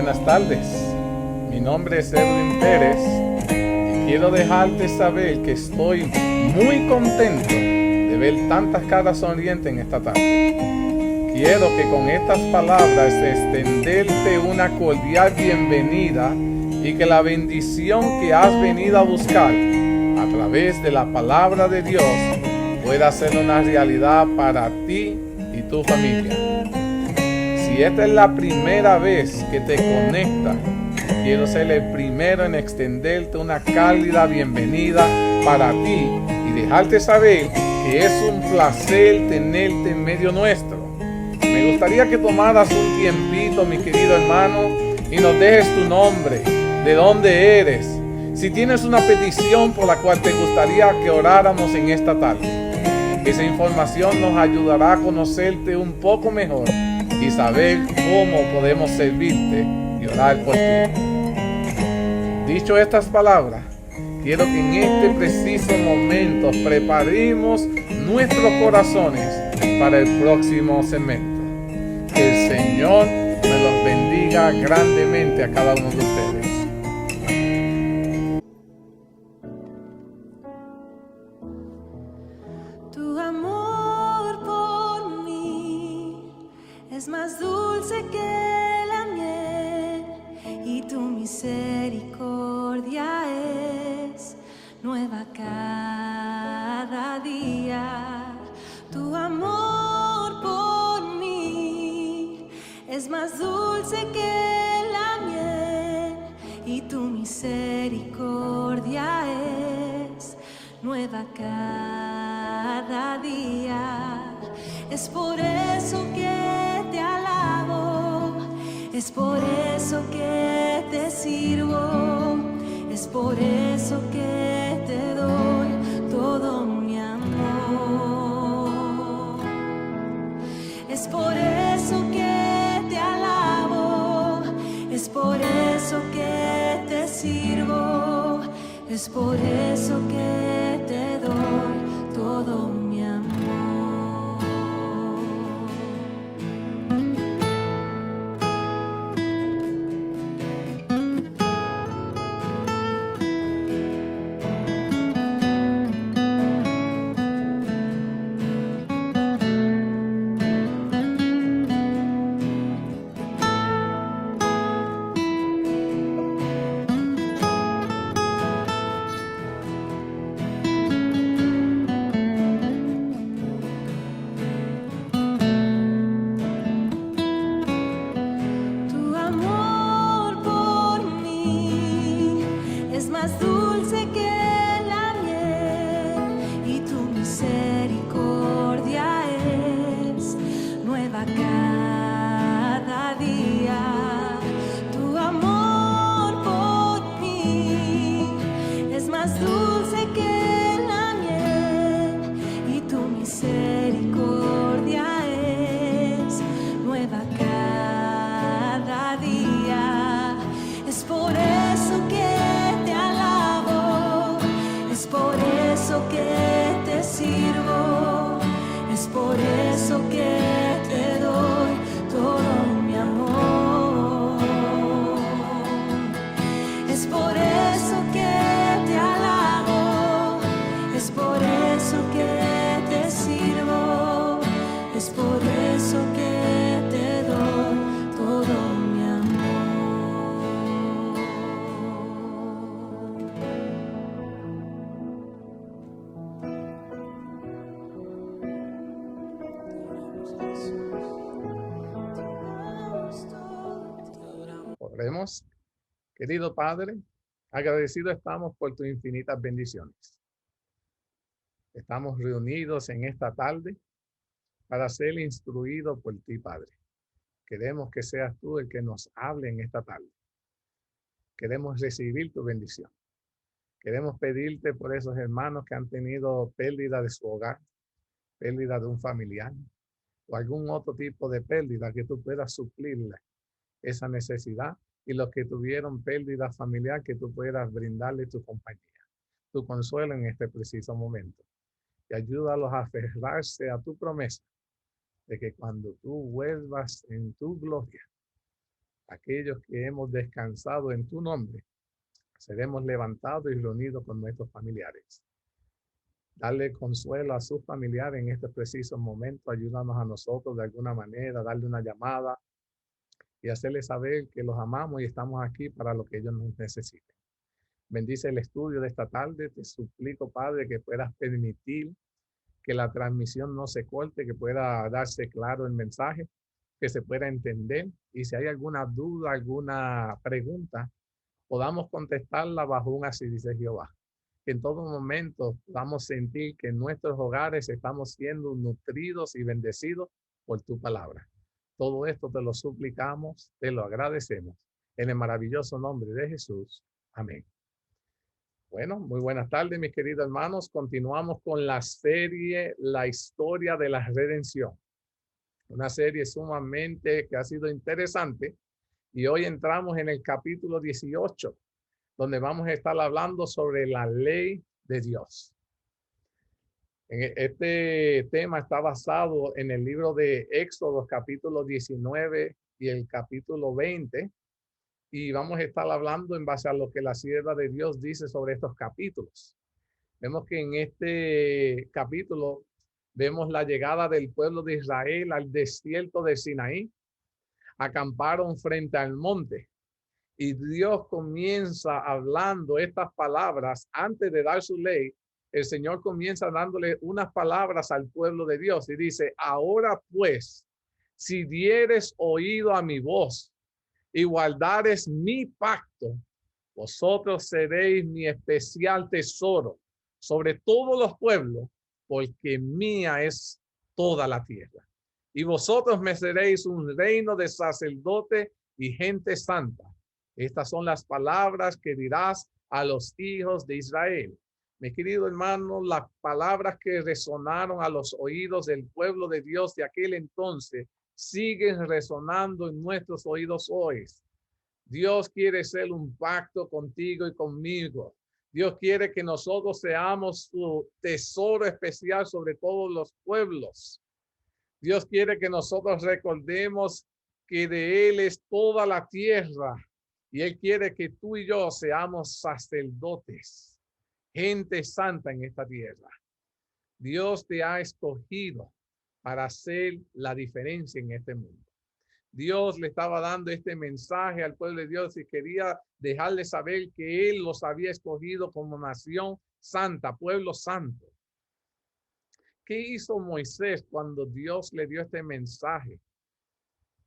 Buenas tardes, mi nombre es Edwin Pérez y quiero dejarte saber que estoy muy contento de ver tantas caras sonrientes en esta tarde. Quiero que con estas palabras extenderte una cordial bienvenida y que la bendición que has venido a buscar a través de la palabra de Dios pueda ser una realidad para ti y tu familia. Si esta es la primera vez que te conectas, quiero ser el primero en extenderte una cálida bienvenida para ti y dejarte saber que es un placer tenerte en medio nuestro. Me gustaría que tomaras un tiempito, mi querido hermano, y nos dejes tu nombre, de dónde eres, si tienes una petición por la cual te gustaría que oráramos en esta tarde. Esa información nos ayudará a conocerte un poco mejor y saber cómo podemos servirte y orar por ti. Dicho estas palabras, quiero que en este preciso momento preparemos nuestros corazones para el próximo segmento. Que el Señor me los bendiga grandemente a cada uno de ustedes. Tu amor por mí es más dulce que la miel y tu misericordia es nueva cada día. Tu amor por mí es más dulce que la miel y tu misericordia es nueva cada día. Es por eso que te alabo, es por eso que te sirvo, es por eso que te doy todo mi amor. Es por eso que te alabo, es por eso que te sirvo, es por eso que te doy todo mi amor. Tu amor por mí es más dulce que la miel y tu misericordia es nueva cada día. Tu amor por mí es más dulce que la miel y tu misericordia es nueva cada día. Es por eso que te alabo, es por eso que te sirvo, es por eso que te doy todo mi amor. Es por eso que te alabo, es por eso que te sirvo, es por eso que te doy todo mi amor. Oremos. Querido Padre, agradecidos estamos por tus infinitas bendiciones. Estamos reunidos en esta tarde para ser instruidos por ti, Padre. Queremos que seas tú el que nos hable en esta tarde. Queremos recibir tu bendición. Queremos pedirte por esos hermanos que han tenido pérdida de su hogar, pérdida de un familiar o algún otro tipo de pérdida, que tú puedas suplirle esa necesidad, y los que tuvieron pérdida familiar, que tú puedas brindarle tu compañía, tu consuelo en este preciso momento. Y ayúdalos a aferrarse a tu promesa de que cuando tú vuelvas en tu gloria, aquellos que hemos descansado en tu nombre, seremos levantados y reunidos con nuestros familiares. Darle consuelo a sus familiares en este preciso momento. Ayúdanos a nosotros de alguna manera, darle una llamada y hacerles saber que los amamos y estamos aquí para lo que ellos nos necesiten. Bendice el estudio de esta tarde. Te suplico, Padre, que puedas permitir que la transmisión no se corte, que pueda darse claro el mensaje, que se pueda entender. Y si hay alguna duda, alguna pregunta, podamos contestarla bajo un así dice Jehová. Que en todo momento podamos sentir que en nuestros hogares estamos siendo nutridos y bendecidos por tu palabra. Todo esto te lo suplicamos, te lo agradecemos. En el maravilloso nombre de Jesús. Amén. Bueno, muy buenas tardes, mis queridos hermanos. Continuamos con la serie La historia de la redención. Una serie sumamente que ha sido interesante. Y hoy entramos en el capítulo 18, donde vamos a estar hablando sobre la ley de Dios. Este tema está basado en el libro de Éxodo, capítulo 19 y el capítulo 20. Y vamos a estar hablando en base a lo que la sierva de Dios dice sobre estos capítulos. Vemos que en este capítulo vemos la llegada del pueblo de Israel al desierto de Sinaí. Acamparon frente al monte y Dios comienza hablando estas palabras antes de dar su ley. El Señor comienza dándole unas palabras al pueblo de Dios y dice: ahora pues, si dieres oído a mi voz y guardares mi pacto, vosotros seréis mi especial tesoro sobre todos los pueblos, porque mía es toda la tierra. Y vosotros me seréis un reino de sacerdotes y gente santa. Estas son las palabras que dirás a los hijos de Israel. Mi querido hermano, las palabras que resonaron a los oídos del pueblo de Dios de aquel entonces siguen resonando en nuestros oídos hoy. Dios quiere hacer un pacto contigo y conmigo. Dios quiere que nosotros seamos su tesoro especial sobre todos los pueblos. Dios quiere que nosotros recordemos que de Él es toda la tierra. Y Él quiere que tú y yo seamos sacerdotes, gente santa en esta tierra. Dios te ha escogido para hacer la diferencia en este mundo. Dios le estaba dando este mensaje al pueblo de Dios y quería dejarle saber que Él los había escogido como nación santa, pueblo santo. ¿Qué hizo Moisés cuando Dios le dio este mensaje?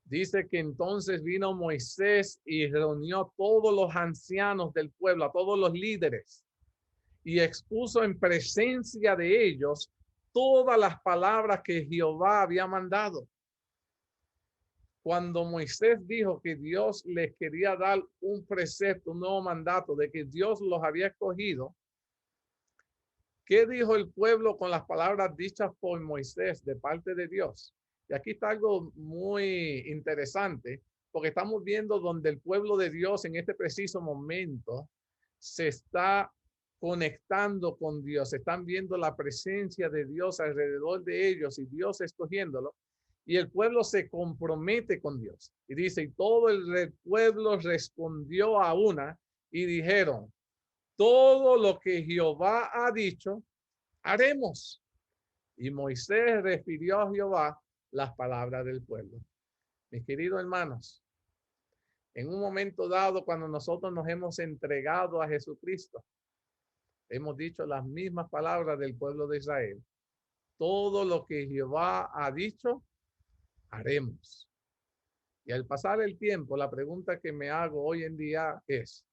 Dice que entonces vino Moisés y reunió a todos los ancianos del pueblo, a todos los líderes, y expuso en presencia de ellos todas las palabras que Jehová había mandado. Cuando Moisés dijo que Dios les quería dar un precepto, un nuevo mandato, de que Dios los había escogido, ¿qué dijo el pueblo con las palabras dichas por Moisés de parte de Dios? Y aquí está algo muy interesante, porque estamos viendo donde el pueblo de Dios en este preciso momento se está conectando con Dios, están viendo la presencia de Dios alrededor de ellos y Dios escogiéndolo. Y el pueblo se compromete con Dios. Y dice, y todo el pueblo respondió a una y dijeron: todo lo que Jehová ha dicho, haremos. Y Moisés refirió a Jehová las palabras del pueblo. Mis queridos hermanos, en un momento dado, cuando nosotros nos hemos entregado a Jesucristo, hemos dicho las mismas palabras del pueblo de Israel. Todo lo que Jehová ha dicho, haremos. Y al pasar el tiempo, la pregunta que me hago hoy en día es: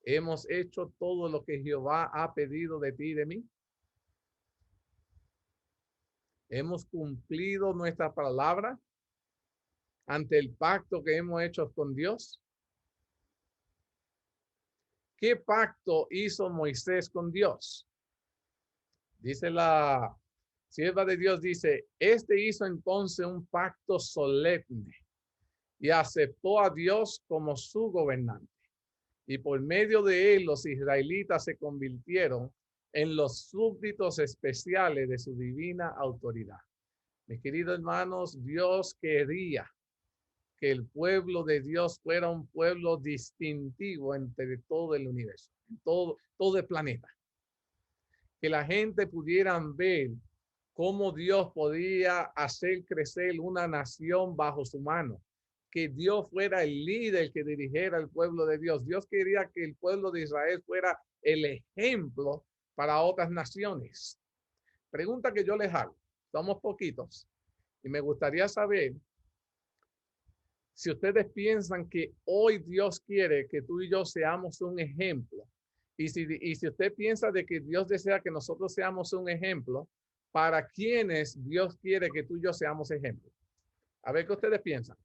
¿hemos hecho todo lo que Jehová ha pedido de ti y de mí? ¿Hemos cumplido nuestra palabra ante el pacto que hemos hecho con Dios? ¿Qué pacto hizo Moisés con Dios? Dice la sierva de Dios, dice, este hizo entonces un pacto solemne y aceptó a Dios como su gobernante. Y por medio de él los israelitas se convirtieron en los súbditos especiales de su divina autoridad. Mis queridos hermanos, Dios quería que el pueblo de Dios fuera un pueblo distintivo entre todo el universo, en todo el planeta. Que la gente pudiera ver cómo Dios podía hacer crecer una nación bajo su mano. Que Dios fuera el líder que dirigiera al pueblo de Dios. Dios quería que el pueblo de Israel fuera el ejemplo para otras naciones. Pregunta que yo les hago. Somos poquitos. Y me gustaría saber si ustedes piensan que hoy Dios quiere que tú y yo seamos un ejemplo. Y si usted piensa de que Dios desea que nosotros seamos un ejemplo, ¿para quiénes Dios quiere que tú y yo seamos ejemplo? A ver qué ustedes piensan.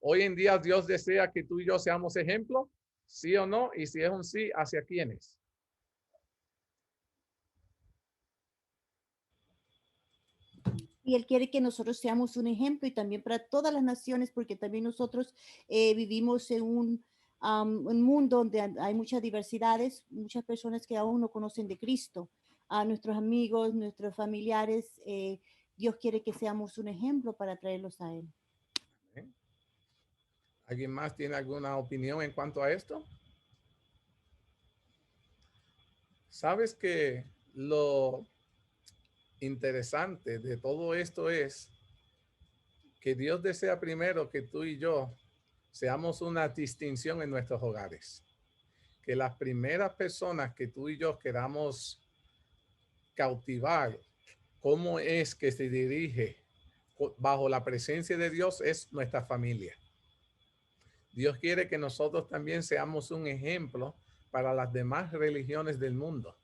Hoy en día Dios desea que tú y yo seamos ejemplo, ¿sí o no? Y si es un sí, ¿hacia quiénes? Y Él quiere que nosotros seamos un ejemplo y también para todas las naciones, porque también nosotros vivimos en un mundo donde hay muchas diversidades, muchas personas que aún no conocen de Cristo. A nuestros amigos, nuestros familiares, Dios quiere que seamos un ejemplo para traerlos a Él. ¿Alguien más tiene alguna opinión en cuanto a esto? Sabes que lo interesante de todo esto es que Dios desea primero que tú y yo seamos una distinción en nuestros hogares. Que las primeras personas que tú y yo queramos cautivar, cómo es que se dirige bajo la presencia de Dios, es nuestra familia. Dios quiere que nosotros también seamos un ejemplo para las demás religiones del mundo.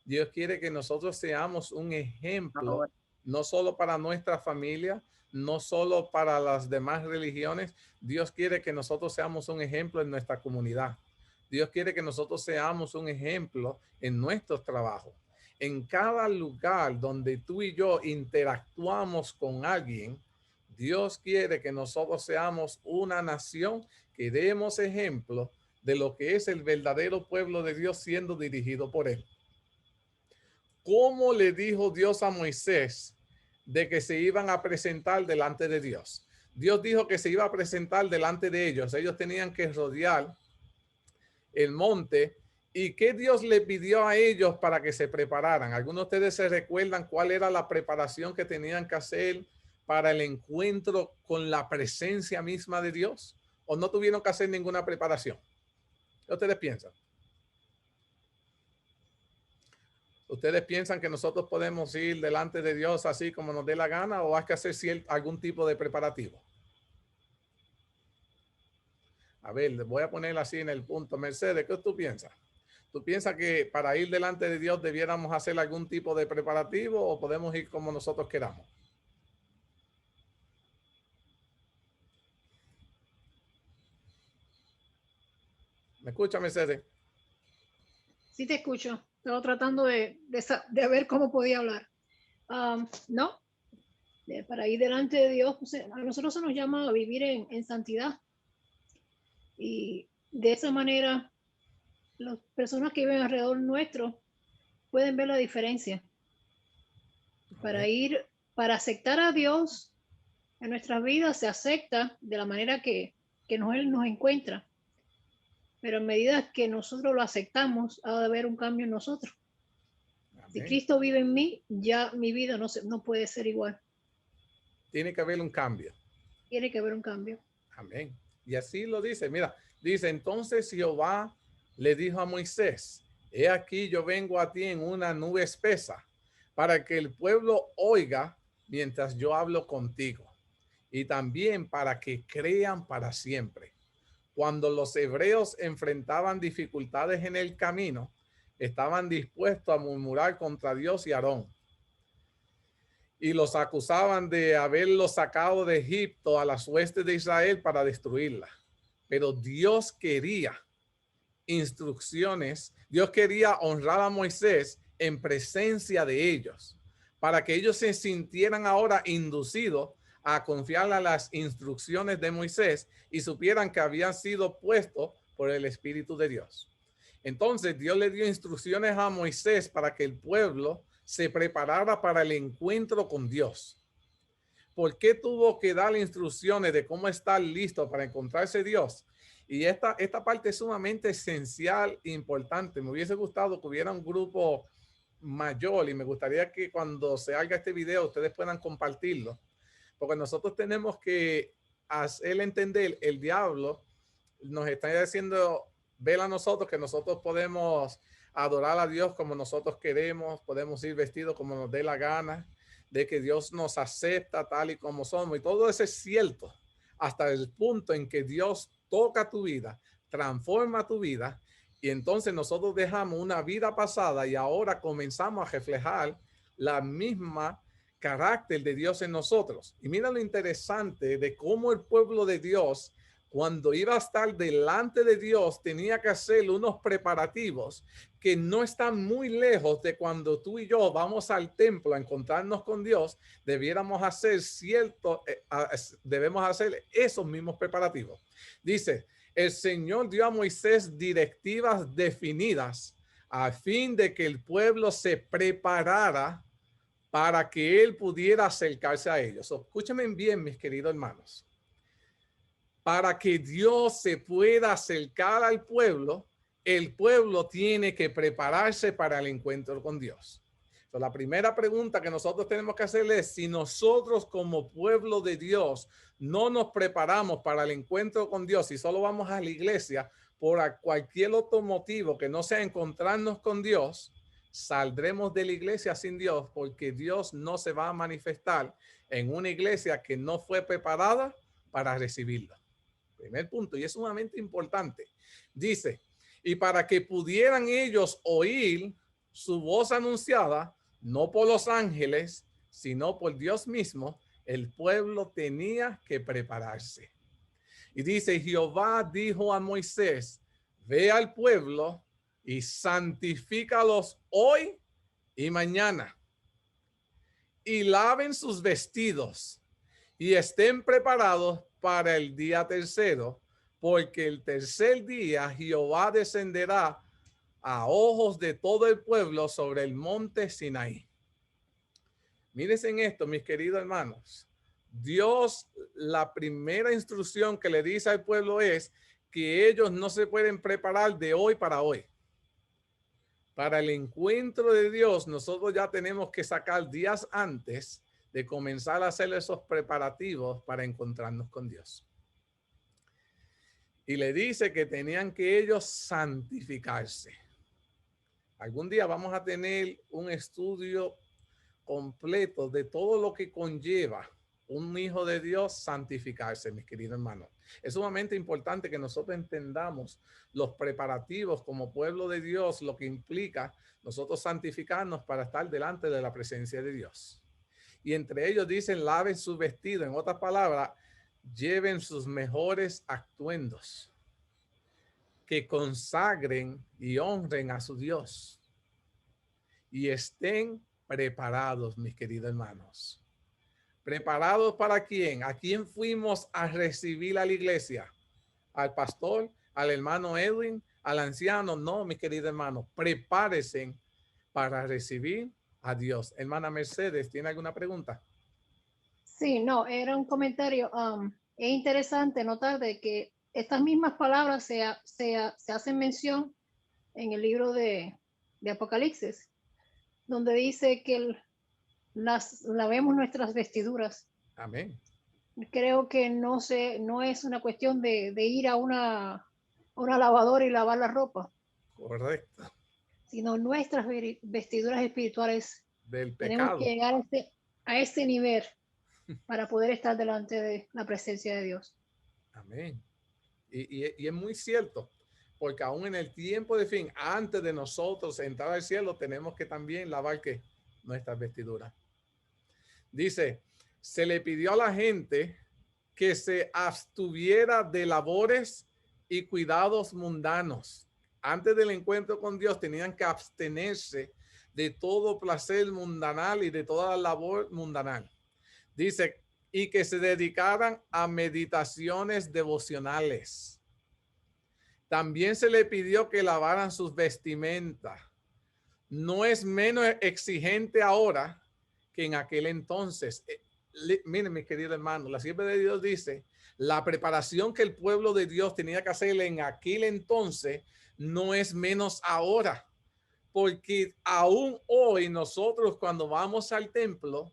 Dios quiere que nosotros seamos un ejemplo, no solo para nuestra familia, no solo para las demás religiones. Dios quiere que nosotros seamos un ejemplo en nuestra comunidad. Dios quiere que nosotros seamos un ejemplo en nuestros trabajos. En cada lugar donde tú y yo interactuamos con alguien, Dios quiere que nosotros seamos una nación que demos ejemplo de lo que es el verdadero pueblo de Dios siendo dirigido por Él. ¿Cómo le dijo Dios a Moisés de que se iban a presentar delante de Dios? Dios dijo que se iba a presentar delante de ellos. Ellos tenían que rodear el monte. ¿Y qué Dios le pidió a ellos para que se prepararan? ¿Algunos de ustedes se recuerdan cuál era la preparación que tenían que hacer para el encuentro con la presencia misma de Dios? ¿O no tuvieron que hacer ninguna preparación? ¿Qué ustedes piensan? ¿Ustedes piensan que nosotros podemos ir delante de Dios así como nos dé la gana o hay que hacer algún tipo de preparativo? A ver, les voy a poner así en el punto. Mercedes, ¿qué tú piensas? ¿Tú piensas que para ir delante de Dios debiéramos hacer algún tipo de preparativo o podemos ir como nosotros queramos? ¿Me escucha, Mercedes? Sí, te escucho. Estaba tratando de ver cómo podía hablar. No, para ir delante de Dios, pues, a nosotros se nos llama a vivir en santidad. Y de esa manera, las personas que viven alrededor nuestro pueden ver la diferencia. Para aceptar a Dios en nuestras vidas, se acepta de la manera que Él nos encuentra. Pero a medida que nosotros lo aceptamos, ha de haber un cambio en nosotros. Amén. Si Cristo vive en mí, ya mi vida no puede ser igual. Tiene que haber un cambio. Tiene que haber un cambio. Amén. Y así lo dice. Mira, dice, entonces Jehová le dijo a Moisés, he aquí yo vengo a ti en una nube espesa para que el pueblo oiga mientras yo hablo contigo y también para que crean para siempre. Cuando los hebreos enfrentaban dificultades en el camino, estaban dispuestos a murmurar contra Dios y Aarón. Y los acusaban de haberlos sacado de Egipto a las huestes de Israel para destruirla. Pero Dios quería instrucciones. Dios quería honrar a Moisés en presencia de ellos, para que ellos se sintieran ahora inducidos a confiar a las instrucciones de Moisés y supieran que habían sido puestos por el Espíritu de Dios. Entonces Dios le dio instrucciones a Moisés para que el pueblo se preparara para el encuentro con Dios. ¿por qué tuvo que dar instrucciones de cómo estar listo para encontrarse Dios? Y esta parte es sumamente esencial e importante. Me hubiese gustado que hubiera un grupo mayor y me gustaría que cuando se haga este video ustedes puedan compartirlo, porque nosotros tenemos que hacer entender, el diablo nos está haciendo ver a nosotros que nosotros podemos adorar a Dios como nosotros queremos, podemos ir vestidos como nos dé la gana, de que Dios nos acepta tal y como somos, y todo eso es cierto hasta el punto en que Dios toca tu vida, transforma tu vida, y entonces nosotros dejamos una vida pasada y ahora comenzamos a reflejar la misma carácter de Dios en nosotros. Y mira lo interesante de cómo el pueblo de Dios, cuando iba a estar delante de Dios, tenía que hacer unos preparativos que no están muy lejos de cuando tú y yo vamos al templo a encontrarnos con Dios. Debiéramos hacer debemos hacer esos mismos preparativos. Dice, el Señor dio a Moisés directivas definidas a fin de que el pueblo se preparara para que él pudiera acercarse a ellos. Escúchenme bien, mis queridos hermanos. Para que Dios se pueda acercar al pueblo, el pueblo tiene que prepararse para el encuentro con Dios. La primera pregunta que nosotros tenemos que hacerle es si nosotros como pueblo de Dios no nos preparamos para el encuentro con Dios y solo vamos a la iglesia por cualquier otro motivo que no sea encontrarnos con Dios, saldremos de la iglesia sin Dios, porque Dios no se va a manifestar en una iglesia que no fue preparada para recibirlo. Primer punto, y es sumamente importante. Dice, y para que pudieran ellos oír su voz anunciada, no por los ángeles, sino por Dios mismo, el pueblo tenía que prepararse. Y dice, Jehová dijo a Moisés, ve al pueblo y santifícalos hoy y mañana, y laven sus vestidos y estén preparados para el día tercero, porque el tercer día Jehová descenderá a ojos de todo el pueblo sobre el monte Sinaí. Mírense en esto, mis queridos hermanos. Dios, la primera instrucción que le dice al pueblo es que ellos no se pueden preparar de hoy para hoy. Para el encuentro de Dios, nosotros ya tenemos que sacar días antes de comenzar a hacer esos preparativos para encontrarnos con Dios. Y le dice que tenían que ellos santificarse. Algún día vamos a tener un estudio completo de todo lo que conlleva un hijo de Dios santificarse, mis queridos hermanos. Es sumamente importante que nosotros entendamos los preparativos como pueblo de Dios, lo que implica nosotros santificarnos para estar delante de la presencia de Dios. Y entre ellos dicen, laven su vestido. En otras palabras, lleven sus mejores atuendos, que consagren y honren a su Dios y estén preparados, mis queridos hermanos. ¿Preparados para quién? ¿A quién fuimos a recibir a la iglesia? ¿Al pastor? ¿Al hermano Edwin? ¿Al anciano? No, mis queridos hermanos. Prepárense para recibir a Dios. Hermana Mercedes, ¿tiene alguna pregunta? Sí, no, era un comentario. Es interesante notar de que estas mismas palabras se hacen mención en el libro de Apocalipsis, donde dice que lavemos nuestras vestiduras. Amén. Creo que no es una cuestión de ir a una lavadora y lavar la ropa. Correcto. Sino nuestras vestiduras espirituales. Del pecado. Tenemos que llegar a este nivel para poder estar delante de la presencia de Dios. Amén. Y es muy cierto, porque aún en el tiempo de fin, antes de nosotros entrar al cielo, tenemos que también lavar ¿qué? Nuestras vestiduras. Dice, se le pidió a la gente que se abstuviera de labores y cuidados mundanos. Antes del encuentro con Dios tenían que abstenerse de todo placer mundanal y de toda labor mundanal. Dice, y que se dedicaran a meditaciones devocionales. También se le pidió que lavaran sus vestimentas. No es menos exigente ahora que en aquel entonces. Miren, mi querido hermano, la sierva de Dios dice, la preparación que el pueblo de Dios tenía que hacer en aquel entonces no es menos ahora, porque aún hoy nosotros cuando vamos al templo,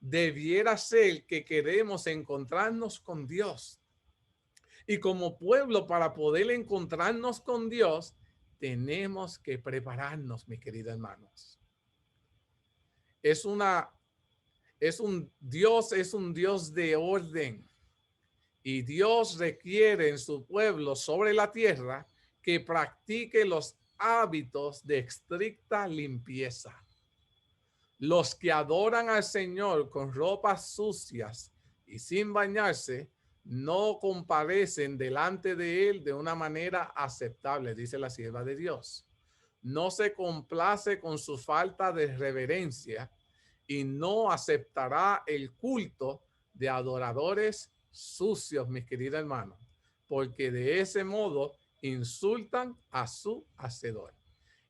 debiera ser que queremos encontrarnos con Dios. Y como pueblo, para poder encontrarnos con Dios, tenemos que prepararnos, mis queridos hermanos. Es un Dios de orden. Y Dios requiere en su pueblo sobre la tierra que practique los hábitos de estricta limpieza. Los que adoran al Señor con ropas sucias y sin bañarse no comparecen delante de Él de una manera aceptable, dice la sierva de Dios. No se complace con su falta de reverencia y no aceptará el culto de adoradores sucios, mis queridos hermanos, porque de ese modo insultan a su hacedor.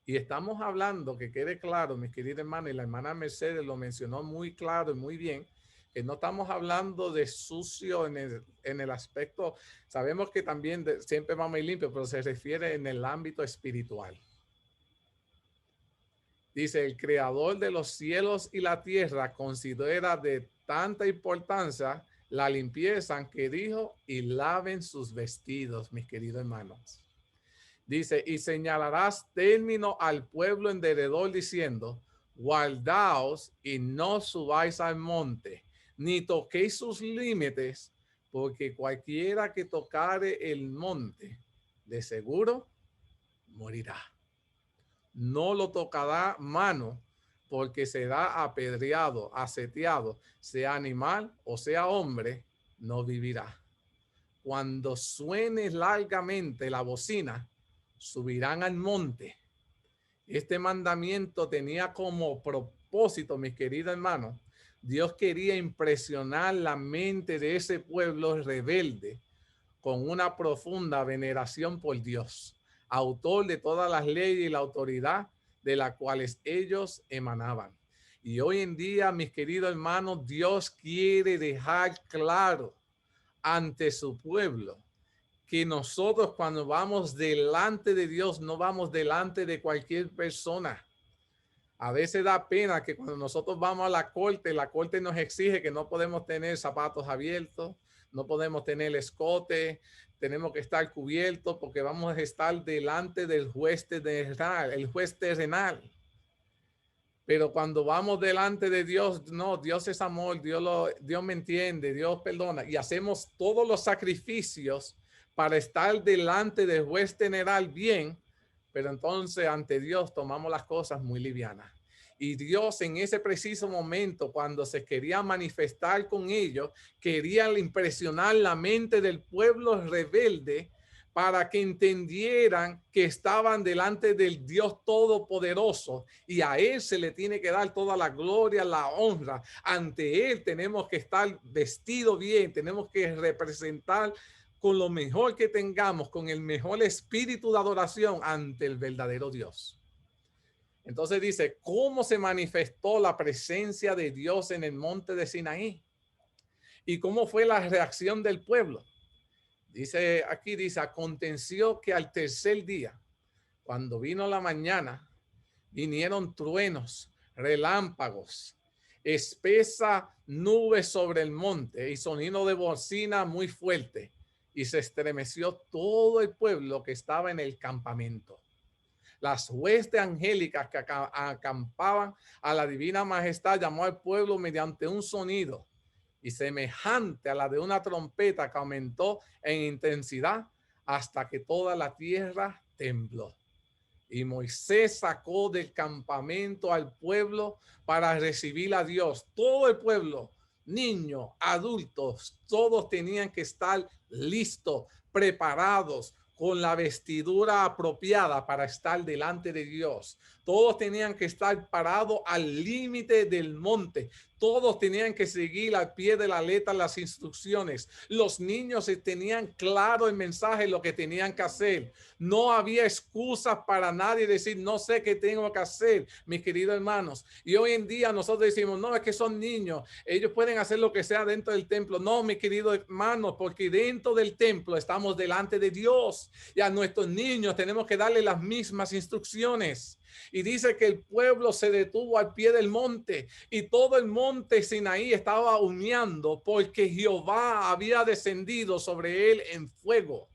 Y estamos hablando, que quede claro, mis queridos hermanos, y la hermana Mercedes lo mencionó muy claro y muy bien, que no estamos hablando de sucio en el aspecto, sabemos que también siempre vamos a ir limpios, pero se refiere en el ámbito espiritual. Dice, el creador de los cielos y la tierra considera de tanta importancia la limpieza que dijo, y laven sus vestidos, mis queridos hermanos. Dice, y señalarás término al pueblo en derredor diciendo, guardaos y no subáis al monte, ni toquéis sus límites, porque cualquiera que tocare el monte, de seguro morirá. No lo tocará mano, porque será apedreado, aseteado, sea animal o sea hombre, no vivirá. Cuando suene largamente la bocina, subirán al monte. Este mandamiento tenía como propósito, mis queridos hermanos, Dios quería impresionar la mente de ese pueblo rebelde con una profunda veneración por Dios, autor de todas las leyes y la autoridad de las cuales ellos emanaban. Y hoy en día, mis queridos hermanos, Dios quiere dejar claro ante su pueblo que nosotros cuando vamos delante de Dios, no vamos delante de cualquier persona. A veces da pena que cuando nosotros vamos a la corte nos exige que no podemos tener zapatos abiertos, no podemos tener escote, tenemos que estar cubiertos porque vamos a estar delante del juez terrenal, el juez terrenal. Pero cuando vamos delante de Dios, no, Dios es amor, Dios me entiende, Dios perdona. Y hacemos todos los sacrificios para estar delante del juez terrenal bien, pero entonces ante Dios tomamos las cosas muy livianas. Y Dios en ese preciso momento, cuando se quería manifestar con ellos, quería impresionar la mente del pueblo rebelde para que entendieran que estaban delante del Dios Todopoderoso y a Él se le tiene que dar toda la gloria, la honra. Ante Él tenemos que estar vestidos bien, tenemos que representar con lo mejor que tengamos, con el mejor espíritu de adoración ante el verdadero Dios. Entonces dice, ¿cómo se manifestó la presencia de Dios en el monte de Sinaí? ¿Y cómo fue la reacción del pueblo? Dice, aquí dice, aconteció que al tercer día, cuando vino la mañana, vinieron truenos, relámpagos, espesa nube sobre el monte y sonido de bocina muy fuerte. Y se estremeció todo el pueblo que estaba en el campamento. Las huestes angélicas que acampaban a la divina majestad llamó al pueblo mediante un sonido y semejante a la de una trompeta que aumentó en intensidad hasta que toda la tierra tembló. Y Moisés sacó del campamento al pueblo para recibir a Dios. Todo el pueblo, niños, adultos, todos tenían que estar listos, preparados, con la vestidura apropiada para estar delante de Dios. Todos tenían que estar parados al límite del monte. Todos tenían que seguir al pie de la letra las instrucciones. Los niños tenían claro el mensaje, lo que tenían que hacer. No había excusas para nadie decir, no sé qué tengo que hacer, mis queridos hermanos. Y hoy en día nosotros decimos, no, es que son niños, ellos pueden hacer lo que sea dentro del templo. No, mis queridos hermanos, porque dentro del templo estamos delante de Dios. Y a nuestros niños tenemos que darle las mismas instrucciones. Y dice que el pueblo se detuvo al pie del monte y todo el monte Sinaí estaba humeando porque Jehová había descendido sobre él en fuego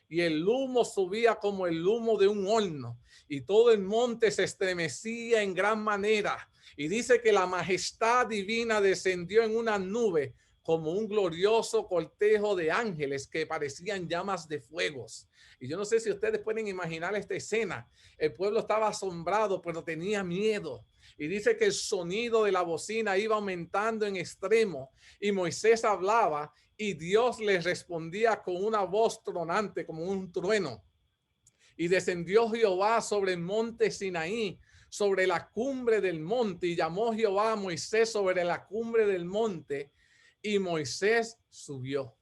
y el humo subía como el humo de un horno y todo el monte se estremecía en gran manera. Y dice que la majestad divina descendió en una nube como un glorioso cortejo de ángeles que parecían llamas de fuegos. Y yo no sé si ustedes pueden imaginar esta escena. El pueblo estaba asombrado, pero tenía miedo. Y dice que el sonido de la bocina iba aumentando en extremo y Moisés hablaba y Dios les respondía con una voz tronante como un trueno. Y descendió Jehová sobre el monte Sinaí, sobre la cumbre del monte, y llamó Jehová a Moisés sobre la cumbre del monte, y Moisés subió.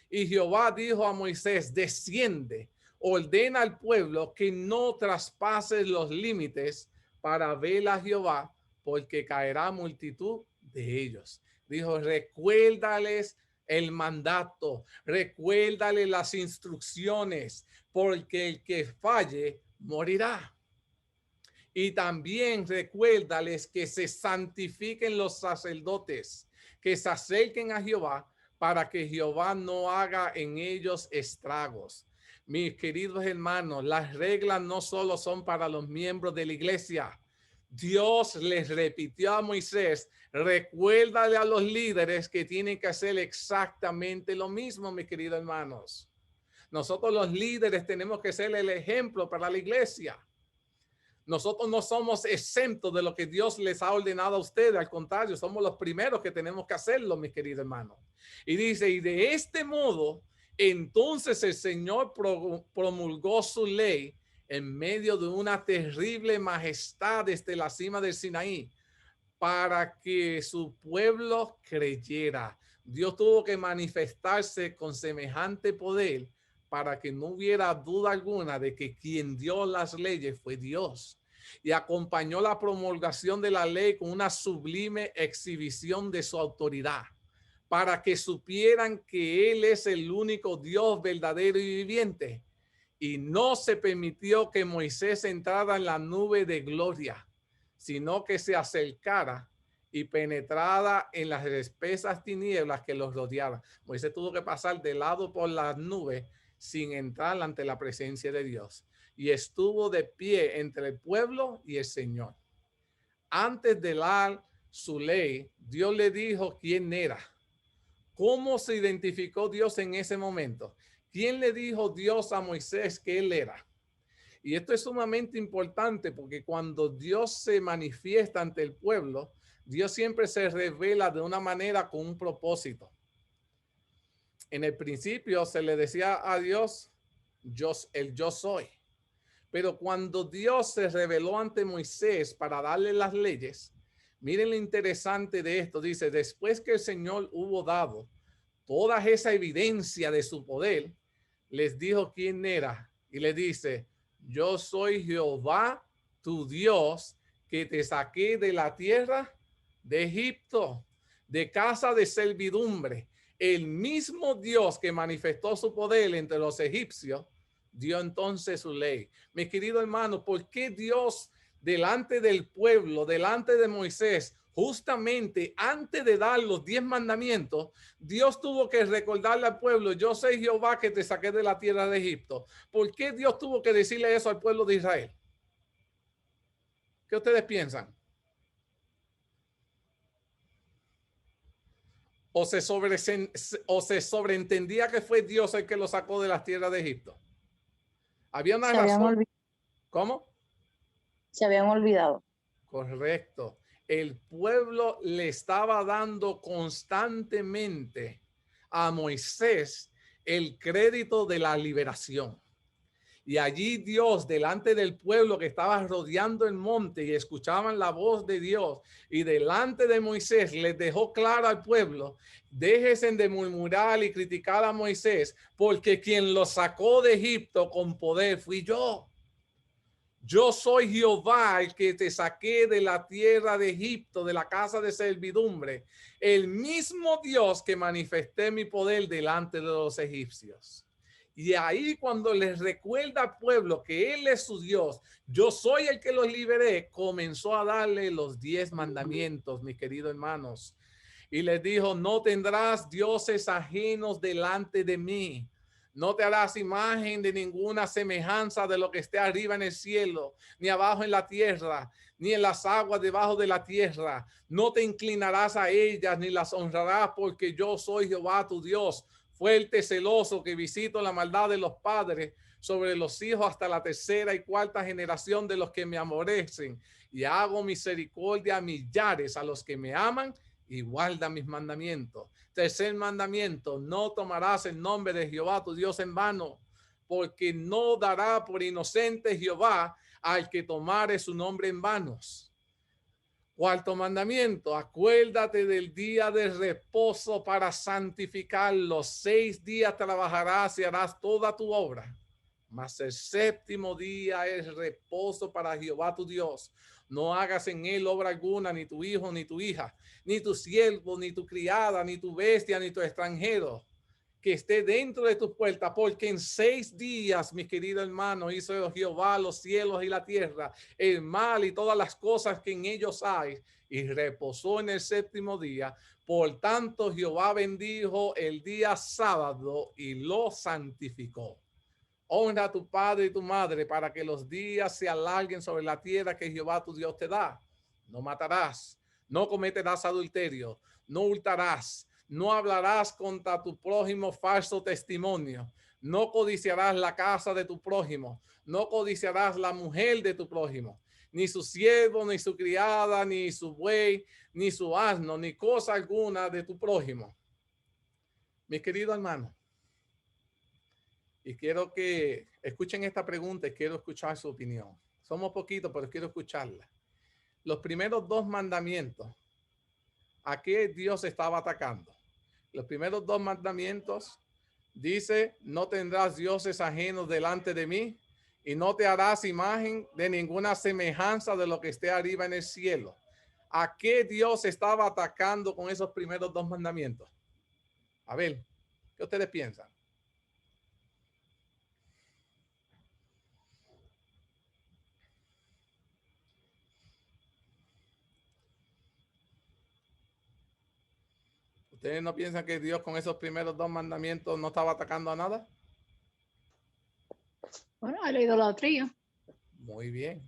Y Jehová dijo a Moisés, desciende, ordena al pueblo que no traspase los límites para ver a Jehová, porque caerá multitud de ellos. Dijo, recuérdales el mandato, recuérdale las instrucciones, porque el que falle morirá. Y también recuérdales que se santifiquen los sacerdotes, que se acerquen a Jehová, para que Jehová no haga en ellos estragos. Mis queridos hermanos, las reglas no solo son para los miembros de la iglesia. Dios les repitió a Moisés, recuérdale a los líderes que tienen que hacer exactamente lo mismo, mis queridos hermanos. Nosotros los líderes tenemos que ser el ejemplo para la iglesia. Nosotros no somos exentos de lo que Dios les ha ordenado a ustedes. Al contrario, somos los primeros que tenemos que hacerlo, mis queridos hermanos. Y dice, y de este modo, entonces el Señor promulgó su ley en medio de una terrible majestad desde la cima del Sinaí, para que su pueblo creyera. Dios tuvo que manifestarse con semejante poder para que no hubiera duda alguna de que quien dio las leyes fue Dios. Y acompañó la promulgación de la ley con una sublime exhibición de su autoridad, para que supieran que Él es el único Dios verdadero y viviente. Y no se permitió que Moisés entrara en la nube de gloria, sino que se acercara y penetrada en las espesas tinieblas que los rodeaban. Moisés tuvo que pasar de lado por las nubes sin entrar ante la presencia de Dios. Y estuvo de pie entre el pueblo y el Señor. Antes de dar su ley, Dios le dijo quién era. ¿Cómo se identificó Dios en ese momento? ¿Quién le dijo Dios a Moisés que él era? Y esto es sumamente importante porque cuando Dios se manifiesta ante el pueblo, Dios siempre se revela de una manera con un propósito. En el principio se le decía a Dios, yo soy. Pero cuando Dios se reveló ante Moisés para darle las leyes, miren lo interesante de esto. Dice, después que el Señor hubo dado toda esa evidencia de su poder, les dijo quién era y le dice, yo soy Jehová, tu Dios, que te saqué de la tierra de Egipto, de casa de servidumbre. El mismo Dios que manifestó su poder entre los egipcios, dio entonces su ley. Mis queridos hermanos, ¿por qué Dios delante del pueblo, delante de Moisés, justamente antes de dar los 10 mandamientos, Dios tuvo que recordarle al pueblo, yo soy Jehová que te saqué de la tierra de Egipto? ¿Por qué Dios tuvo que decirle eso al pueblo de Israel? ¿Qué ustedes piensan? ¿O se sobreentendía que fue Dios el que lo sacó de las tierras de Egipto? Había una razón. ¿Cómo? Se habían olvidado. Correcto. El pueblo le estaba dando constantemente a Moisés el crédito de la liberación. Y allí Dios, delante del pueblo que estaba rodeando el monte y escuchaban la voz de Dios, y delante de Moisés les dejó claro al pueblo: déjense de murmurar y criticar a Moisés, porque quien lo sacó de Egipto con poder fui yo. Yo soy Jehová, el que te saqué de la tierra de Egipto, de la casa de servidumbre, el mismo Dios que manifesté mi poder delante de los egipcios. Y ahí, cuando les recuerda al pueblo que él es su Dios, yo soy el que los liberé, comenzó a darle los 10 mandamientos, mis queridos hermanos. Y les dijo: no tendrás dioses ajenos delante de mí. No te harás imagen de ninguna semejanza de lo que esté arriba en el cielo, ni abajo en la tierra, ni en las aguas debajo de la tierra. No te inclinarás a ellas, ni las honrarás, porque yo soy Jehová tu Dios, fuerte, celoso, que visito la maldad de los padres sobre los hijos hasta la tercera y cuarta generación de los que me aborrecen, y hago misericordia a millares a los que me aman y guardan mis mandamientos. Tercer mandamiento: no tomarás el nombre de Jehová tu Dios en vano, porque no dará por inocente Jehová al que tomare su nombre en vanos. Cuarto mandamiento: acuérdate del día de reposo para santificarlo. 6 días trabajarás y harás toda tu obra, mas el séptimo día es reposo para Jehová tu Dios. No hagas en él obra alguna, ni tu hijo, ni tu hija, ni tu siervo, ni tu criada, ni tu bestia, ni tu extranjero que esté dentro de tus puertas, porque en 6 días, mis queridos hermanos, hizo Jehová los cielos y la tierra, el mar y todas las cosas que en ellos hay, y reposó en el séptimo día. Por tanto, Jehová bendijo el día sábado y lo santificó. Honra a tu padre y tu madre, para que los días se alarguen sobre la tierra que Jehová tu Dios te da. No matarás, no cometerás adulterio, no hurtarás, no hablarás contra tu prójimo falso testimonio, no codiciarás la casa de tu prójimo, no codiciarás la mujer de tu prójimo, ni su siervo, ni su criada, ni su buey, ni su asno, ni cosa alguna de tu prójimo. Mis queridos hermanos, y quiero que escuchen esta pregunta y quiero escuchar su opinión. Somos poquitos, pero quiero escucharla. Los primeros 2 mandamientos, ¿a qué Dios estaba atacando? Los primeros 2 mandamientos dice: no tendrás dioses ajenos delante de mí, y no te harás imagen de ninguna semejanza de lo que esté arriba en el cielo. ¿A qué Dios estaba atacando con esos primeros 2 mandamientos? A ver, ¿qué ustedes piensan? ¿Ustedes no piensan que Dios con esos primeros 2 mandamientos no estaba atacando a nada? Bueno, a la idolatría. Muy bien.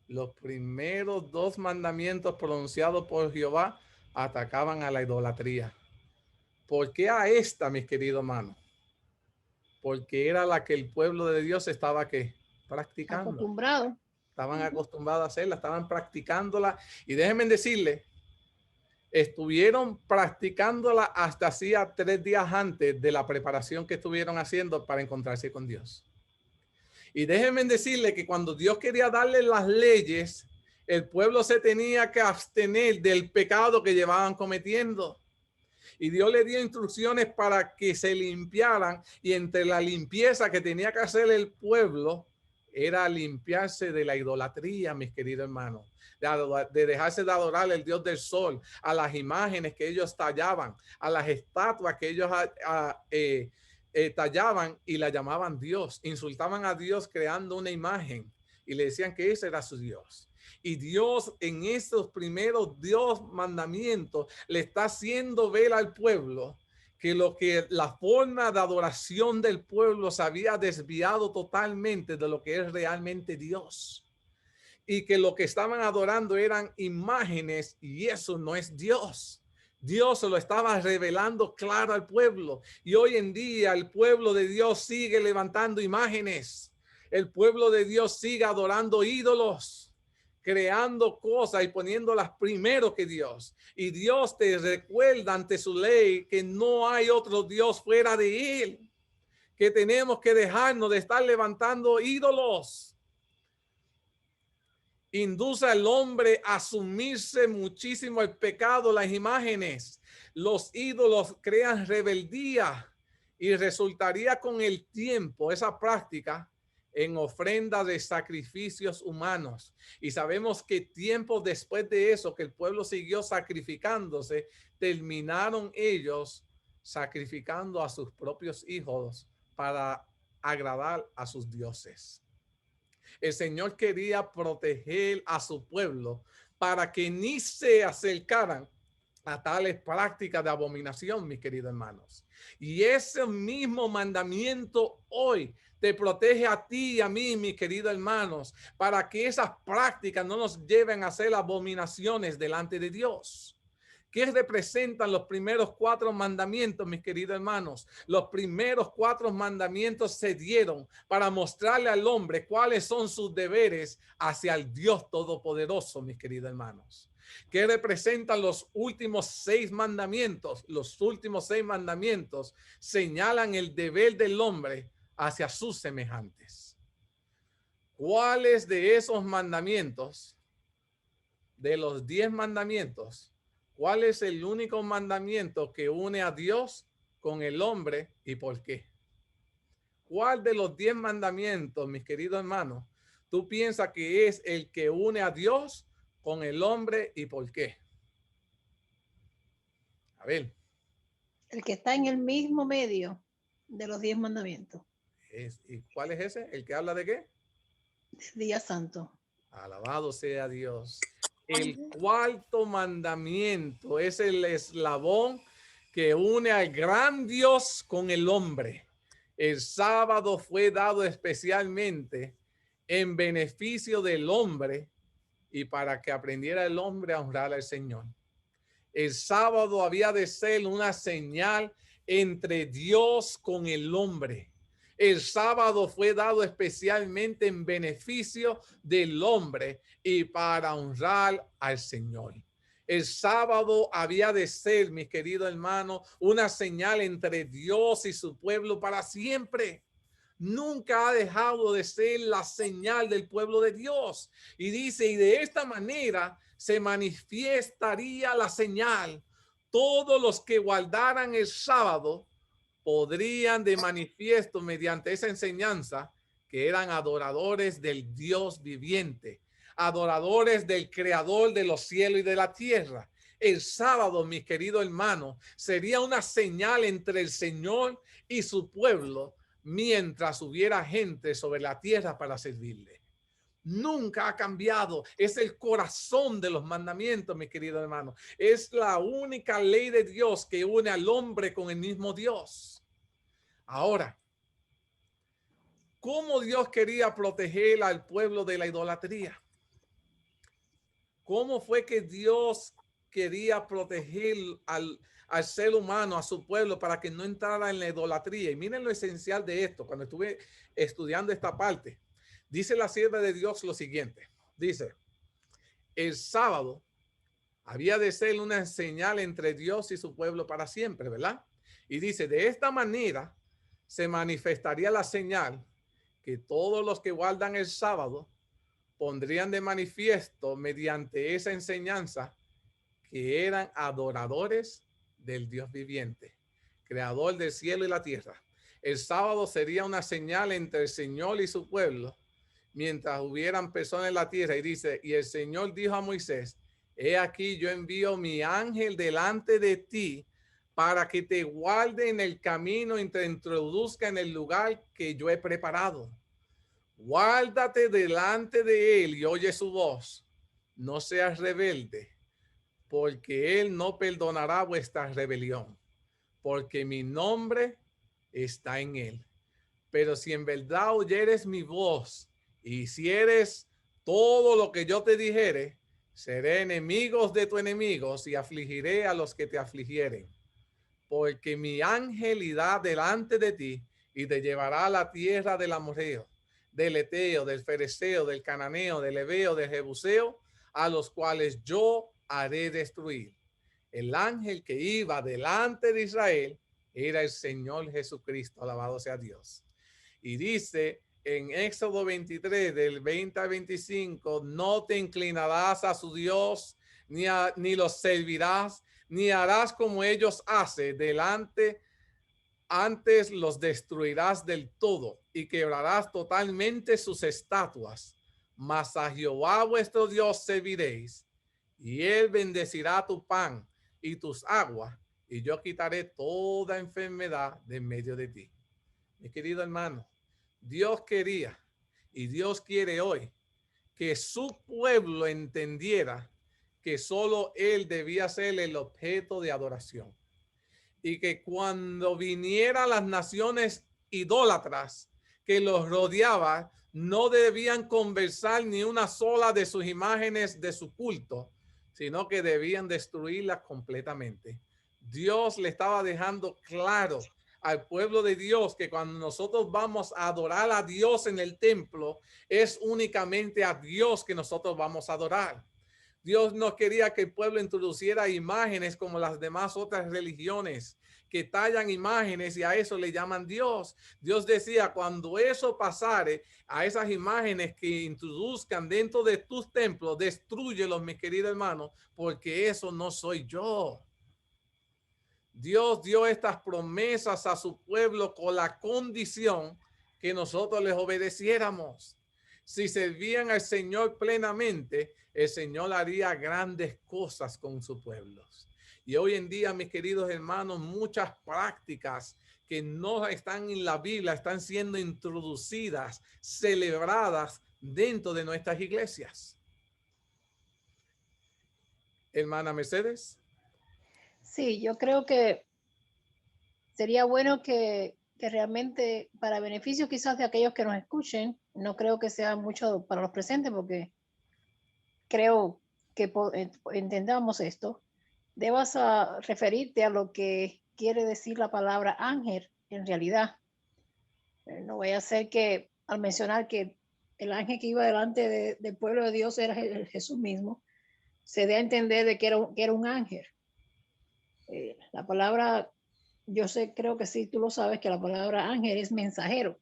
Los primeros 2 mandamientos pronunciados por Jehová atacaban a la idolatría. ¿Por qué a esta, mis queridos hermanos? Porque era la que el pueblo de Dios estaba ¿qué? Practicando. Acostumbrado. Estaban acostumbrados a hacerla, estaban practicándola. Y déjenme decirles, estuvieron practicándola hasta hacía 3 días antes de la preparación que estuvieron haciendo para encontrarse con Dios. Y déjenme decirle que cuando Dios quería darle las leyes, el pueblo se tenía que abstener del pecado que llevaban cometiendo. Y Dios le dio instrucciones para que se limpiaran, y entre la limpieza que tenía que hacer el pueblo era limpiarse de la idolatría, mis queridos hermanos, de dejarse de adorar al Dios del sol, a las imágenes que ellos tallaban, a las estatuas que ellos tallaban y la llamaban Dios, insultaban a Dios creando una imagen y le decían que ese era su Dios. Y Dios en estos primeros 2 mandamientos le está haciendo ver al pueblo que la forma de adoración del pueblo se había desviado totalmente de lo que es realmente Dios. Y que lo que estaban adorando eran imágenes, y eso no es Dios. Dios se lo estaba revelando claro al pueblo. Y hoy en día el pueblo de Dios sigue levantando imágenes. El pueblo de Dios sigue adorando ídolos, creando cosas y poniéndolas primero que Dios. Y Dios te recuerda ante su ley que no hay otro Dios fuera de él, que tenemos que dejarnos de estar levantando ídolos. Induce al hombre a sumirse muchísimo el pecado, las imágenes. Los ídolos crean rebeldía y resultaría con el tiempo esa práctica en ofrenda de sacrificios humanos. Y sabemos que tiempo después de eso, que el pueblo siguió sacrificándose, terminaron ellos sacrificando a sus propios hijos para agradar a sus dioses. El Señor quería proteger a su pueblo para que ni se acercaran a tales prácticas de abominación, mis queridos hermanos. Y ese mismo mandamiento hoy te protege a ti y a mí, mis queridos hermanos, para que esas prácticas no nos lleven a hacer abominaciones delante de Dios. ¿Qué representan los primeros 4 mandamientos, mis queridos hermanos? Los primeros 4 mandamientos se dieron para mostrarle al hombre cuáles son sus deberes hacia el Dios Todopoderoso, mis queridos hermanos. ¿Qué representan los últimos 6 mandamientos? Los últimos 6 mandamientos señalan el deber del hombre hacia sus semejantes. ¿Cuáles de esos mandamientos, de los 10 mandamientos, cuál es el único mandamiento que une a Dios con el hombre y por qué? ¿Cuál de los 10 mandamientos, mis queridos hermanos, tú piensas que es el que une a Dios con el hombre y por qué? A ver. El que está en el mismo medio de los 10 mandamientos. ¿Y cuál es ese? ¿El que habla de qué? Día santo. Alabado sea Dios. El 4º mandamiento es el eslabón que une al gran Dios con el hombre. El sábado fue dado especialmente en beneficio del hombre y para que aprendiera el hombre a honrar al Señor. El sábado había de ser una señal entre Dios con el hombre. El sábado fue dado especialmente en beneficio del hombre y para honrar al Señor. El sábado había de ser, mis queridos hermanos, una señal entre Dios y su pueblo para siempre. Nunca ha dejado de ser la señal del pueblo de Dios. Y dice, y de esta manera se manifestaría la señal. Todos los que guardaran el sábado podrían de manifiesto mediante esa enseñanza que eran adoradores del Dios viviente, adoradores del creador de los cielos y de la tierra. El sábado, mis queridos hermanos, sería una señal entre el Señor y su pueblo mientras hubiera gente sobre la tierra para servirle. Nunca ha cambiado. Es el corazón de los mandamientos, mis queridos hermanos. Es la única ley de Dios que une al hombre con el mismo Dios. Ahora, ¿cómo Dios quería proteger al pueblo de la idolatría? ¿Cómo fue que Dios quería proteger al ser humano, a su pueblo, para que no entrara en la idolatría? Y miren lo esencial de esto. Cuando estuve estudiando esta parte, dice la sierva de Dios lo siguiente. Dice, el sábado había de ser una señal entre Dios y su pueblo para siempre, ¿verdad? Y dice, de esta manera se manifestaría la señal que todos los que guardan el sábado pondrían de manifiesto mediante esa enseñanza que eran adoradores del Dios viviente, creador del cielo y la tierra. El sábado sería una señal entre el Señor y su pueblo mientras hubieran personas en la tierra. Y dice, y el Señor dijo a Moisés, he aquí yo envío mi ángel delante de ti para que te guarde en el camino y te introduzca en el lugar que yo he preparado. Guárdate delante de él y oye su voz. No seas rebelde, porque él no perdonará vuestra rebelión, porque mi nombre está en él. Pero si en verdad oyeres mi voz y hicieres todo lo que yo te dijere, seré enemigos de tus enemigos y afligiré a los que te afligieren. Porque mi ángel irá delante de ti y te llevará a la tierra del amorreo, del eteo, del fereceo, del cananeo, del heveo, del jebuseo, a los cuales yo haré destruir. El ángel que iba delante de Israel era el Señor Jesucristo, alabado sea Dios. Y dice en Éxodo 23, del 20 al 25, no te inclinarás a su Dios, ni los servirás, ni harás como ellos hacen antes los destruirás del todo y quebrarás totalmente sus estatuas. Mas a Jehová vuestro Dios serviréis, y él bendecirá tu pan y tus aguas, y yo quitaré toda enfermedad de en medio de ti. Mi querido hermano, Dios quería y Dios quiere hoy que su pueblo entendiera que solo él debía ser el objeto de adoración. Y que cuando vinieran las naciones idólatras que los rodeaban, no debían conversar ni una sola de sus imágenes de su culto, sino que debían destruirlas completamente. Dios le estaba dejando claro al pueblo de Dios que cuando nosotros vamos a adorar a Dios en el templo, es únicamente a Dios que nosotros vamos a adorar. Dios no quería que el pueblo introduciera imágenes como las demás otras religiones que tallan imágenes y a eso le llaman Dios. Dios decía, cuando eso pasare, a esas imágenes que introduzcan dentro de tus templos, destrúyelos, mi querido hermano, porque eso no soy yo. Dios dio estas promesas a su pueblo con la condición que nosotros les obedeciéramos. Si servían al Señor plenamente, el Señor haría grandes cosas con sus pueblos. Y hoy en día, mis queridos hermanos, muchas prácticas que no están en la Biblia están siendo introducidas, celebradas dentro de nuestras iglesias. Hermana Mercedes. Sí, yo creo que sería bueno que realmente, para beneficio quizás de aquellos que nos escuchen, no creo que sea mucho para los presentes, porque creo que entendamos esto, debas referirte a lo que quiere decir la palabra ángel en realidad. No vaya a ser que al mencionar que el ángel que iba delante del pueblo de Dios era Jesús mismo, se dé a entender de que era un ángel. La palabra, yo sé, creo que sí, tú lo sabes, que la palabra ángel es mensajero.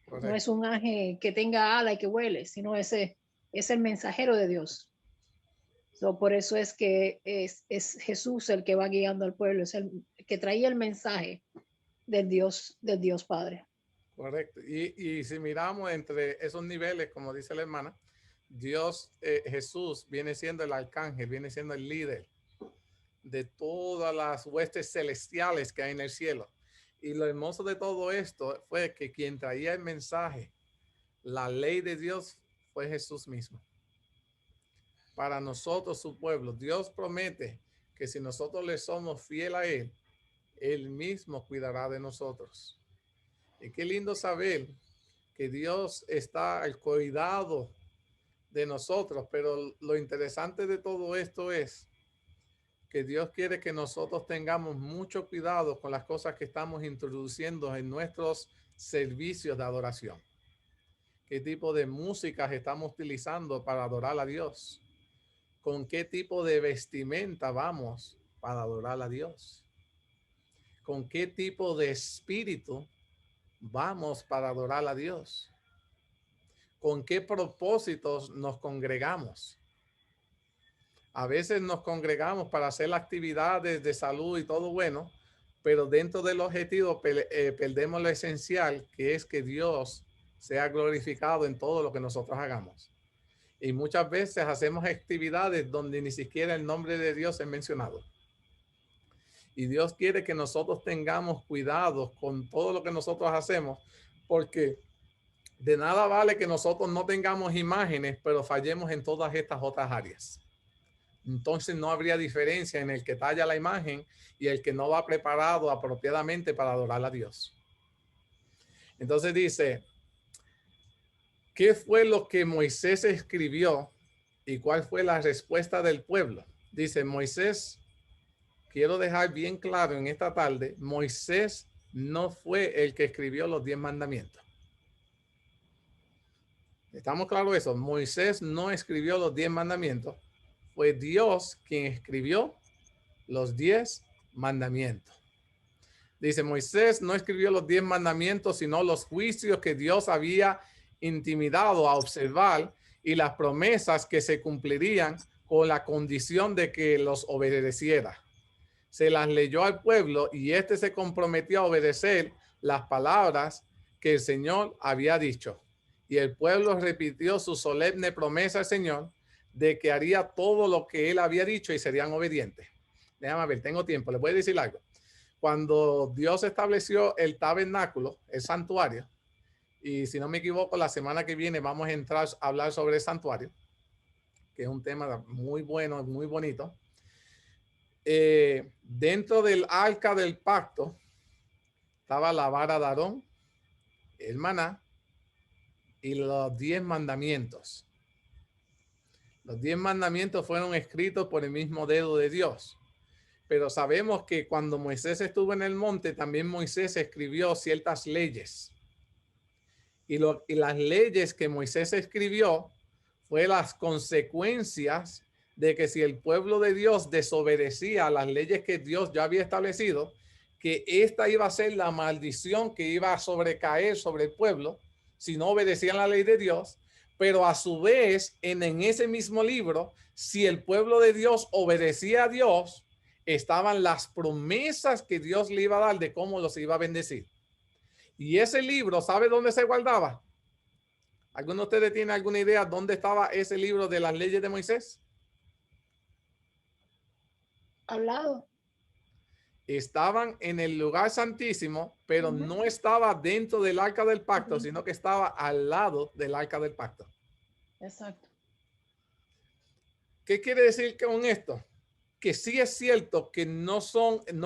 Correcto. No es un ángel que tenga ala y que huele, sino es el mensajero de Dios. Por eso es que es Jesús el que va guiando al pueblo, es el que traía el mensaje del Dios Padre. Correcto. Y si miramos entre esos niveles, como dice la hermana, Dios, Jesús viene siendo el arcángel, viene siendo el líder de todas las huestes celestiales que hay en el cielo. Y lo hermoso de todo esto fue que quien traía el mensaje, la ley de Dios, fue Jesús mismo. Para nosotros, su pueblo, Dios promete que si nosotros le somos fiel a él, él mismo cuidará de nosotros. Y qué lindo saber que Dios está al cuidado de nosotros, pero lo interesante de todo esto es que Dios quiere que nosotros tengamos mucho cuidado con las cosas que estamos introduciendo en nuestros servicios de adoración. ¿Qué tipo de músicas estamos utilizando para adorar a Dios? ¿Con qué tipo de vestimenta vamos para adorar a Dios? ¿Con qué tipo de espíritu vamos para adorar a Dios? ¿Con qué propósitos nos congregamos? A veces nos congregamos para hacer actividades de salud y todo bueno, pero dentro del objetivo perdemos lo esencial, que es que Dios sea glorificado en todo lo que nosotros hagamos. Y muchas veces hacemos actividades donde ni siquiera el nombre de Dios es mencionado. Y Dios quiere que nosotros tengamos cuidado con todo lo que nosotros hacemos, porque de nada vale que nosotros no tengamos imágenes, pero fallemos en todas estas otras áreas. Entonces no habría diferencia en el que talla la imagen y el que no va preparado apropiadamente para adorar a Dios. Entonces dice, ¿qué fue lo que Moisés escribió y cuál fue la respuesta del pueblo? Dice Moisés, quiero dejar bien claro en esta tarde, Moisés no fue el que escribió los 10 mandamientos. ¿Estamos claros de eso? Moisés no escribió los 10 mandamientos. Fue Dios quien escribió los 10 mandamientos. Dice, Moisés no escribió los 10 mandamientos, sino los juicios que Dios había intimidado a observar y las promesas que se cumplirían con la condición de que los obedeciera. Se las leyó al pueblo y éste se comprometió a obedecer las palabras que el Señor había dicho. Y el pueblo repitió su solemne promesa al Señor de que haría todo lo que él había dicho y serían obedientes. Déjame ver, tengo tiempo, les voy a decir algo. Cuando Dios estableció el tabernáculo, el santuario, y si no me equivoco, la semana que viene vamos a entrar a hablar sobre el santuario, que es un tema muy bueno, muy bonito. Dentro del arca del pacto estaba la vara de Aarón, el maná y los 10 mandamientos. Los 10 mandamientos fueron escritos por el mismo dedo de Dios. Pero sabemos que cuando Moisés estuvo en el monte, también Moisés escribió ciertas leyes. Y las leyes que Moisés escribió fue las consecuencias de que si el pueblo de Dios desobedecía a las leyes que Dios ya había establecido, que esta iba a ser la maldición que iba a sobrecaer sobre el pueblo si no obedecían la ley de Dios. Pero a su vez, en ese mismo libro, si el pueblo de Dios obedecía a Dios, estaban las promesas que Dios le iba a dar de cómo los iba a bendecir. Y ese libro, ¿sabe dónde se guardaba? ¿Alguno de ustedes tiene alguna idea dónde estaba ese libro de las leyes de Moisés? Al lado. Estaban en el lugar santísimo, pero no estaba dentro del arca del pacto, sino que estaba al lado del arca del pacto. Exacto. ¿Qué quiere decir con esto? Que sí es cierto que no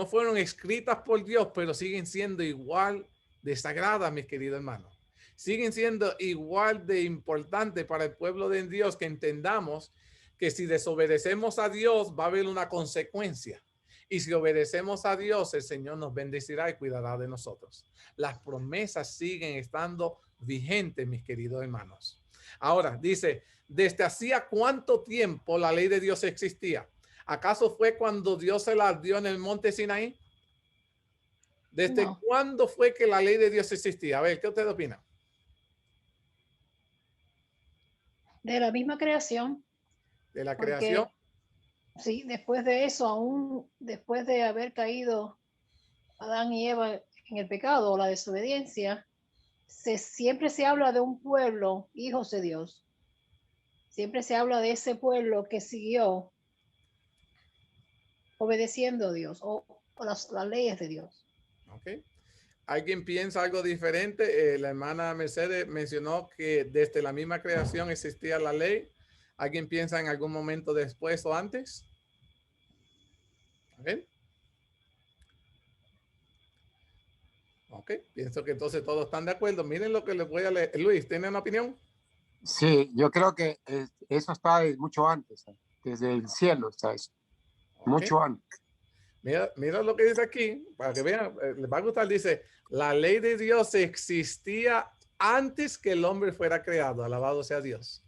fueron escritas por Dios, pero siguen siendo igual de sagradas, mis queridos hermanos. Siguen siendo igual de importantes para el pueblo de Dios, que entendamos que si desobedecemos a Dios va a haber una consecuencia. Y si obedecemos a Dios, el Señor nos bendecirá y cuidará de nosotros. Las promesas siguen estando vigentes, mis queridos hermanos. Ahora, dice, ¿desde hacía cuánto tiempo la ley de Dios existía? ¿Acaso fue cuando Dios se la dio en el monte Sinaí? ¿Desde cuándo fue que la ley de Dios existía? A ver, ¿qué usted opina? De la misma creación. De la creación. Sí, después de eso, aún después de haber caído Adán y Eva en el pecado o la desobediencia, siempre se habla de un pueblo, hijos de Dios. Siempre se habla de ese pueblo que siguió obedeciendo a Dios o las leyes de Dios. Ok. ¿Alguien piensa algo diferente? La hermana Mercedes mencionó que desde la misma creación existía la ley. ¿Alguien piensa en algún momento después o antes? ¿Okay? Ok, pienso que entonces todos están de acuerdo. Miren lo que les voy a leer. Luis, ¿tiene una opinión? Sí, yo creo que eso está mucho antes, desde el cielo está eso. Okay. Mucho antes. Mira lo que dice aquí, para que vean, les va a gustar. Dice, la ley de Dios existía antes que el hombre fuera creado. Alabado sea Dios.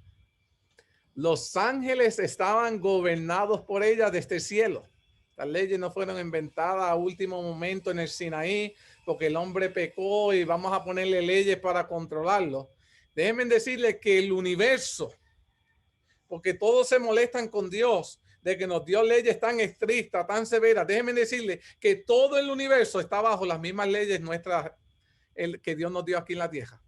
Los ángeles estaban gobernados por ella desde el cielo. Las leyes no fueron inventadas a último momento en el Sinaí porque el hombre pecó y vamos a ponerle leyes para controlarlo. Déjenme decirles que el universo, porque todos se molestan con Dios de que nos dio leyes tan estrictas, tan severas. Déjenme decirles que todo el universo está bajo las mismas leyes nuestras que Dios nos dio aquí en la tierra.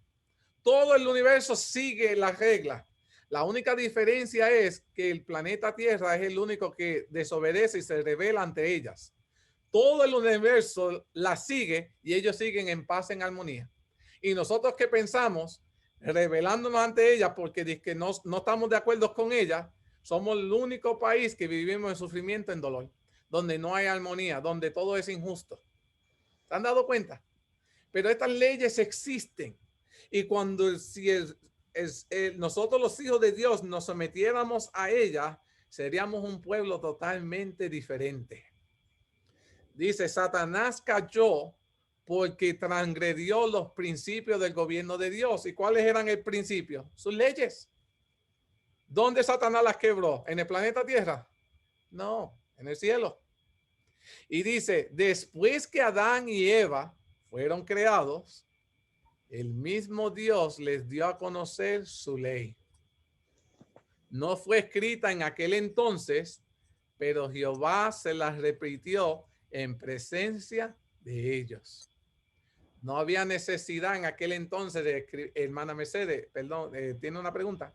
Todo el universo sigue las reglas. La única diferencia es que el planeta Tierra es el único que desobedece y se rebela ante ellas. Todo el universo la sigue y ellos siguen en paz, en armonía. Y nosotros que pensamos, rebelándonos ante ellas porque no estamos de acuerdo con ellas, somos el único país que vivimos en sufrimiento, en dolor, donde no hay armonía, donde todo es injusto. ¿Se han dado cuenta? Pero estas leyes existen. Y cuando nosotros los hijos de Dios nos sometiéramos a ella, seríamos un pueblo totalmente diferente. Dice, Satanás cayó porque transgredió los principios del gobierno de Dios. ¿Y cuáles eran el principio? Sus leyes. ¿Dónde Satanás las quebró? ¿En el planeta Tierra? No, en el cielo. Y dice, después que Adán y Eva fueron creados, el mismo Dios les dio a conocer su ley. No fue escrita en aquel entonces, pero Jehová se las repitió en presencia de ellos. No había necesidad en aquel entonces de escribir. Hermana Mercedes, perdón, ¿tiene una pregunta?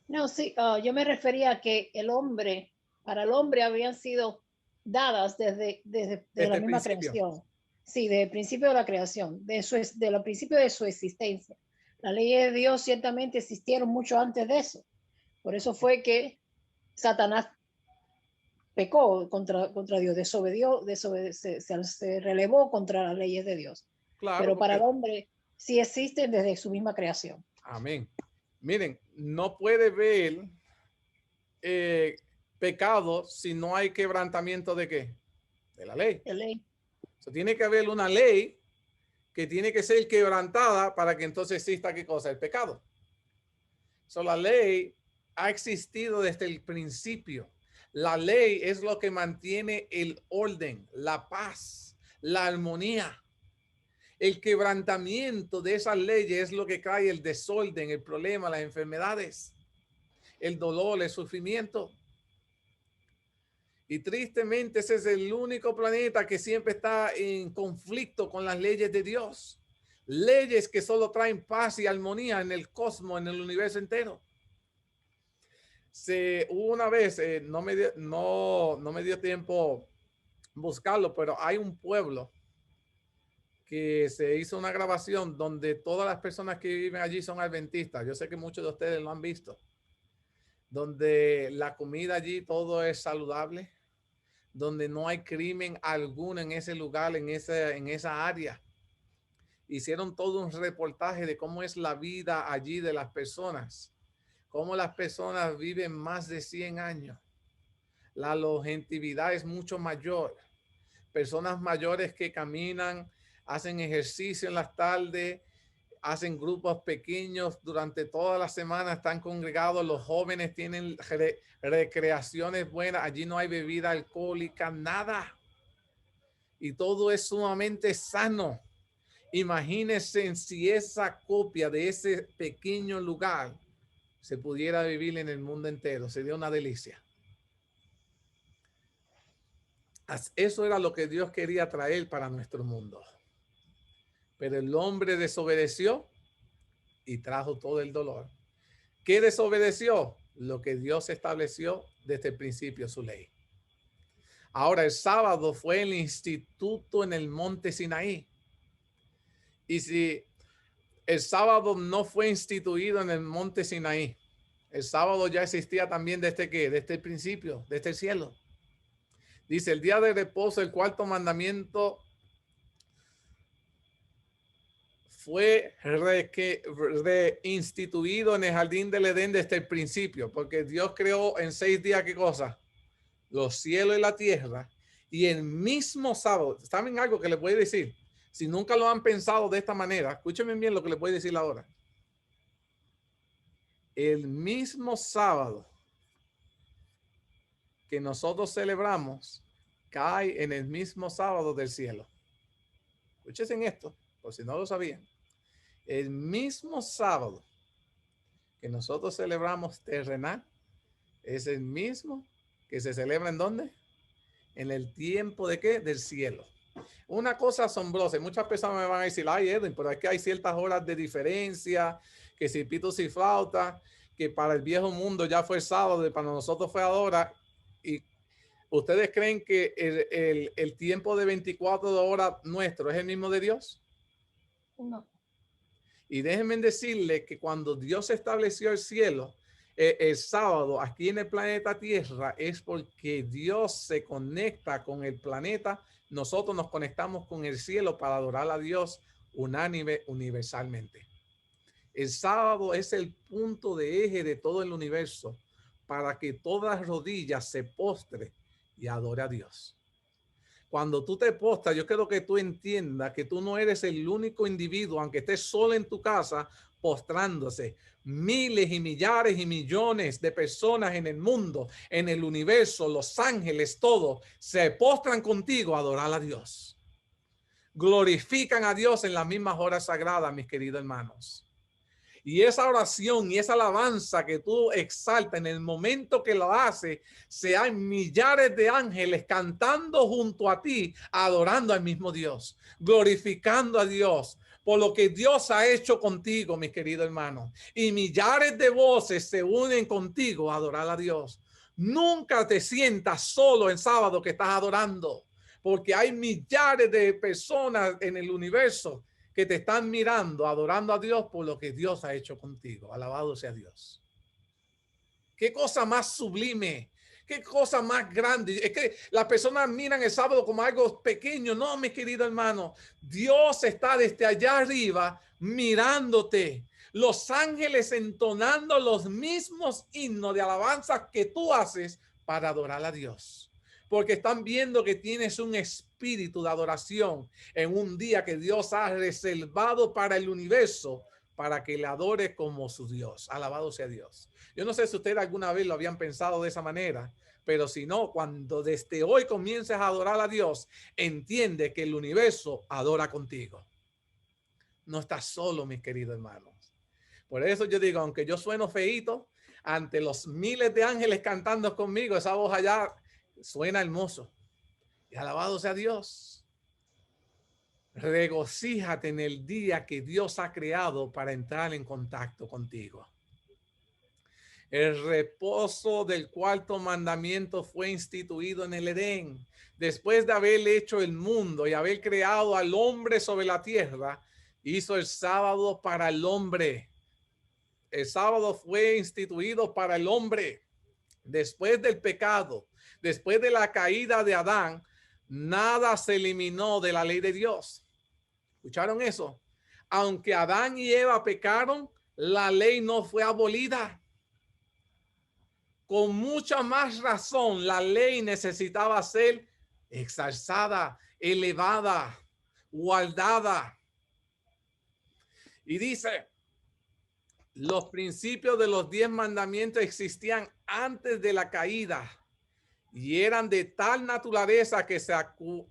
No, sí, yo me refería a que para el hombre habían sido dadas desde la el misma principio. creación. Sí, desde el principio de la creación, de los principios de su existencia. Las leyes de Dios ciertamente existieron mucho antes de eso. Por eso fue que Satanás pecó contra Dios, se relevó contra las leyes de Dios. Claro, Pero para el porque, hombre sí existen desde su misma creación. amén. Miren, no puede ver pecado si no hay quebrantamiento de qué? De la ley. La ley. Tiene que haber una ley que tiene que ser quebrantada para que entonces exista qué cosa, el pecado. La ley ha existido desde el principio. La ley es lo que mantiene el orden, la paz, la armonía. El quebrantamiento de esas leyes es lo que trae el desorden, el problema, las enfermedades, el dolor, el sufrimiento. Y tristemente ese es el único planeta que siempre está en conflicto con las leyes de Dios. Leyes que solo traen paz y armonía en el cosmos, en el universo entero. Hubo una vez, no me dio tiempo buscarlo, pero hay un pueblo que se hizo una grabación donde todas las personas que viven allí son adventistas. Yo sé que muchos de ustedes lo han visto. Donde la comida allí todo es saludable, donde no hay crimen alguno en ese lugar, en esa área. Hicieron todo un reportaje de cómo es la vida allí de las personas, cómo las personas viven más de 100 años. La longevidad es mucho mayor. Personas mayores que caminan, hacen ejercicio en las tardes, hacen grupos pequeños durante toda la semana, están congregados, los jóvenes tienen recreaciones buenas, allí no hay bebida alcohólica, nada. Y todo es sumamente sano. Imagínense si esa copia de ese pequeño lugar se pudiera vivir en el mundo entero, sería una delicia. Eso era lo que Dios quería traer para nuestro mundo. Pero el hombre desobedeció y trajo todo el dolor. ¿Qué desobedeció? Lo que Dios estableció desde el principio, su ley. Ahora, el sábado fue el instituto en el monte Sinaí. Y si el sábado no fue instituido en el monte Sinaí, el sábado ya existía también desde el principio, desde el cielo. Dice, el día de reposo, el cuarto mandamiento fue reinstituido en el jardín del Edén desde el principio, porque Dios creó en 6 días, ¿qué cosa? Los cielos y la tierra, y el mismo sábado. ¿Saben algo que les voy a decir? Si nunca lo han pensado de esta manera, escúchenme bien lo que les voy a decir ahora. El mismo sábado que nosotros celebramos cae en el mismo sábado del cielo. Escúchense en esto, por si no lo sabían. El mismo sábado que nosotros celebramos terrenal es el mismo que se celebra ¿en dónde? En el tiempo de ¿qué? Del cielo. Una cosa asombrosa. Muchas personas me van a decir, ay, Edwin, pero es que hay ciertas horas de diferencia, que si pitos y flauta, que para el viejo mundo ya fue sábado y para nosotros fue ahora. Y ¿ustedes creen que el tiempo de 24 horas nuestro es el mismo de Dios? No. Y déjenme decirle que cuando Dios estableció el cielo, el sábado aquí en el planeta Tierra, es porque Dios se conecta con el planeta. Nosotros nos conectamos con el cielo para adorar a Dios unánime, universalmente. El sábado es el punto de eje de todo el universo para que todas rodillas se postre y adore a Dios. Cuando tú te postras, yo quiero que tú entiendas que tú no eres el único individuo, aunque estés solo en tu casa, postrándose. Miles y millares y millones de personas en el mundo, en el universo, los ángeles, todos se postran contigo a adorar a Dios. Glorifican a Dios en las mismas horas sagradas, mis queridos hermanos. Y esa oración y esa alabanza que tú exaltas en el momento que lo haces, sean millares de ángeles cantando junto a ti, adorando al mismo Dios, glorificando a Dios por lo que Dios ha hecho contigo, mis queridos hermanos. Y millares de voces se unen contigo a adorar a Dios. Nunca te sientas solo en sábado que estás adorando, porque hay millares de personas en el universo que te están mirando, adorando a Dios por lo que Dios ha hecho contigo. Alabado sea Dios. Qué cosa más sublime, qué cosa más grande. Es que las personas miran el sábado como algo pequeño. No, mi querido hermano, Dios está desde allá arriba mirándote. Los ángeles entonando los mismos himnos de alabanza que tú haces para adorar a Dios. Porque están viendo que tienes un espíritu de adoración en un día que Dios ha reservado para el universo, para que le adore como su Dios. Alabado sea Dios. Yo no sé si ustedes alguna vez lo habían pensado de esa manera, pero si no, cuando desde hoy comiences a adorar a Dios, entiende que el universo adora contigo. No estás solo, mis queridos hermanos. Por eso yo digo, aunque yo sueno feíto, ante los miles de ángeles cantando conmigo, esa voz allá suena hermoso. Y alabado sea Dios. Regocíjate en el día que Dios ha creado para entrar en contacto contigo. El reposo del cuarto mandamiento fue instituido en el Edén. Después de haber hecho el mundo y haber creado al hombre sobre la tierra, hizo el sábado para el hombre. El sábado fue instituido para el hombre. Después del pecado, después de la caída de Adán, nada se eliminó de la ley de Dios. ¿Escucharon eso? Aunque Adán y Eva pecaron, la ley no fue abolida. Con mucha más razón, la ley necesitaba ser exalzada, elevada, guardada. Y dice, los principios de los 10 mandamientos existían antes de la caída y eran de tal naturaleza que se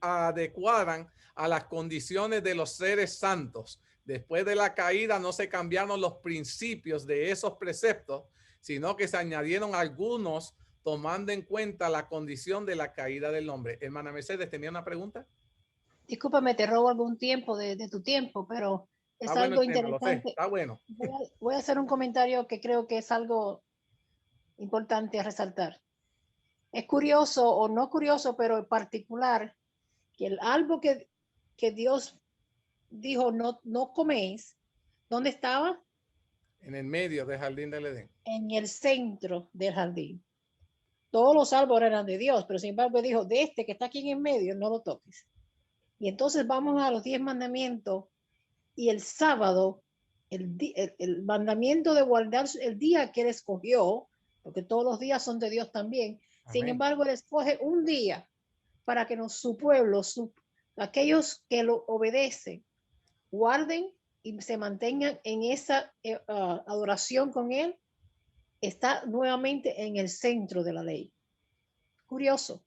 adecuaran a las condiciones de los seres santos. Después de la caída no se cambiaron los principios de esos preceptos, sino que se añadieron algunos tomando en cuenta la condición de la caída del hombre. Hermana Mercedes, ¿tenía una pregunta? Discúlpame, te robo algún tiempo de tu tiempo, pero es Está algo bueno el tema, interesante. está bueno. Voy a hacer un comentario que creo que es algo importante a resaltar. Es curioso o no curioso, pero en particular, que el árbol que Dios dijo no coméis, ¿dónde estaba? En el medio del jardín del Edén. En el centro del jardín. Todos los árboles eran de Dios, pero sin embargo dijo, de este que está aquí en el medio, no lo toques. Y entonces vamos a los 10 mandamientos y el sábado, el mandamiento de guardar el día que él escogió, porque todos los días son de Dios también. Amén. Sin embargo, él escoge un día para que su pueblo, aquellos que lo obedecen, guarden y se mantengan en esa adoración con él. Está nuevamente en el centro de la ley. Curioso.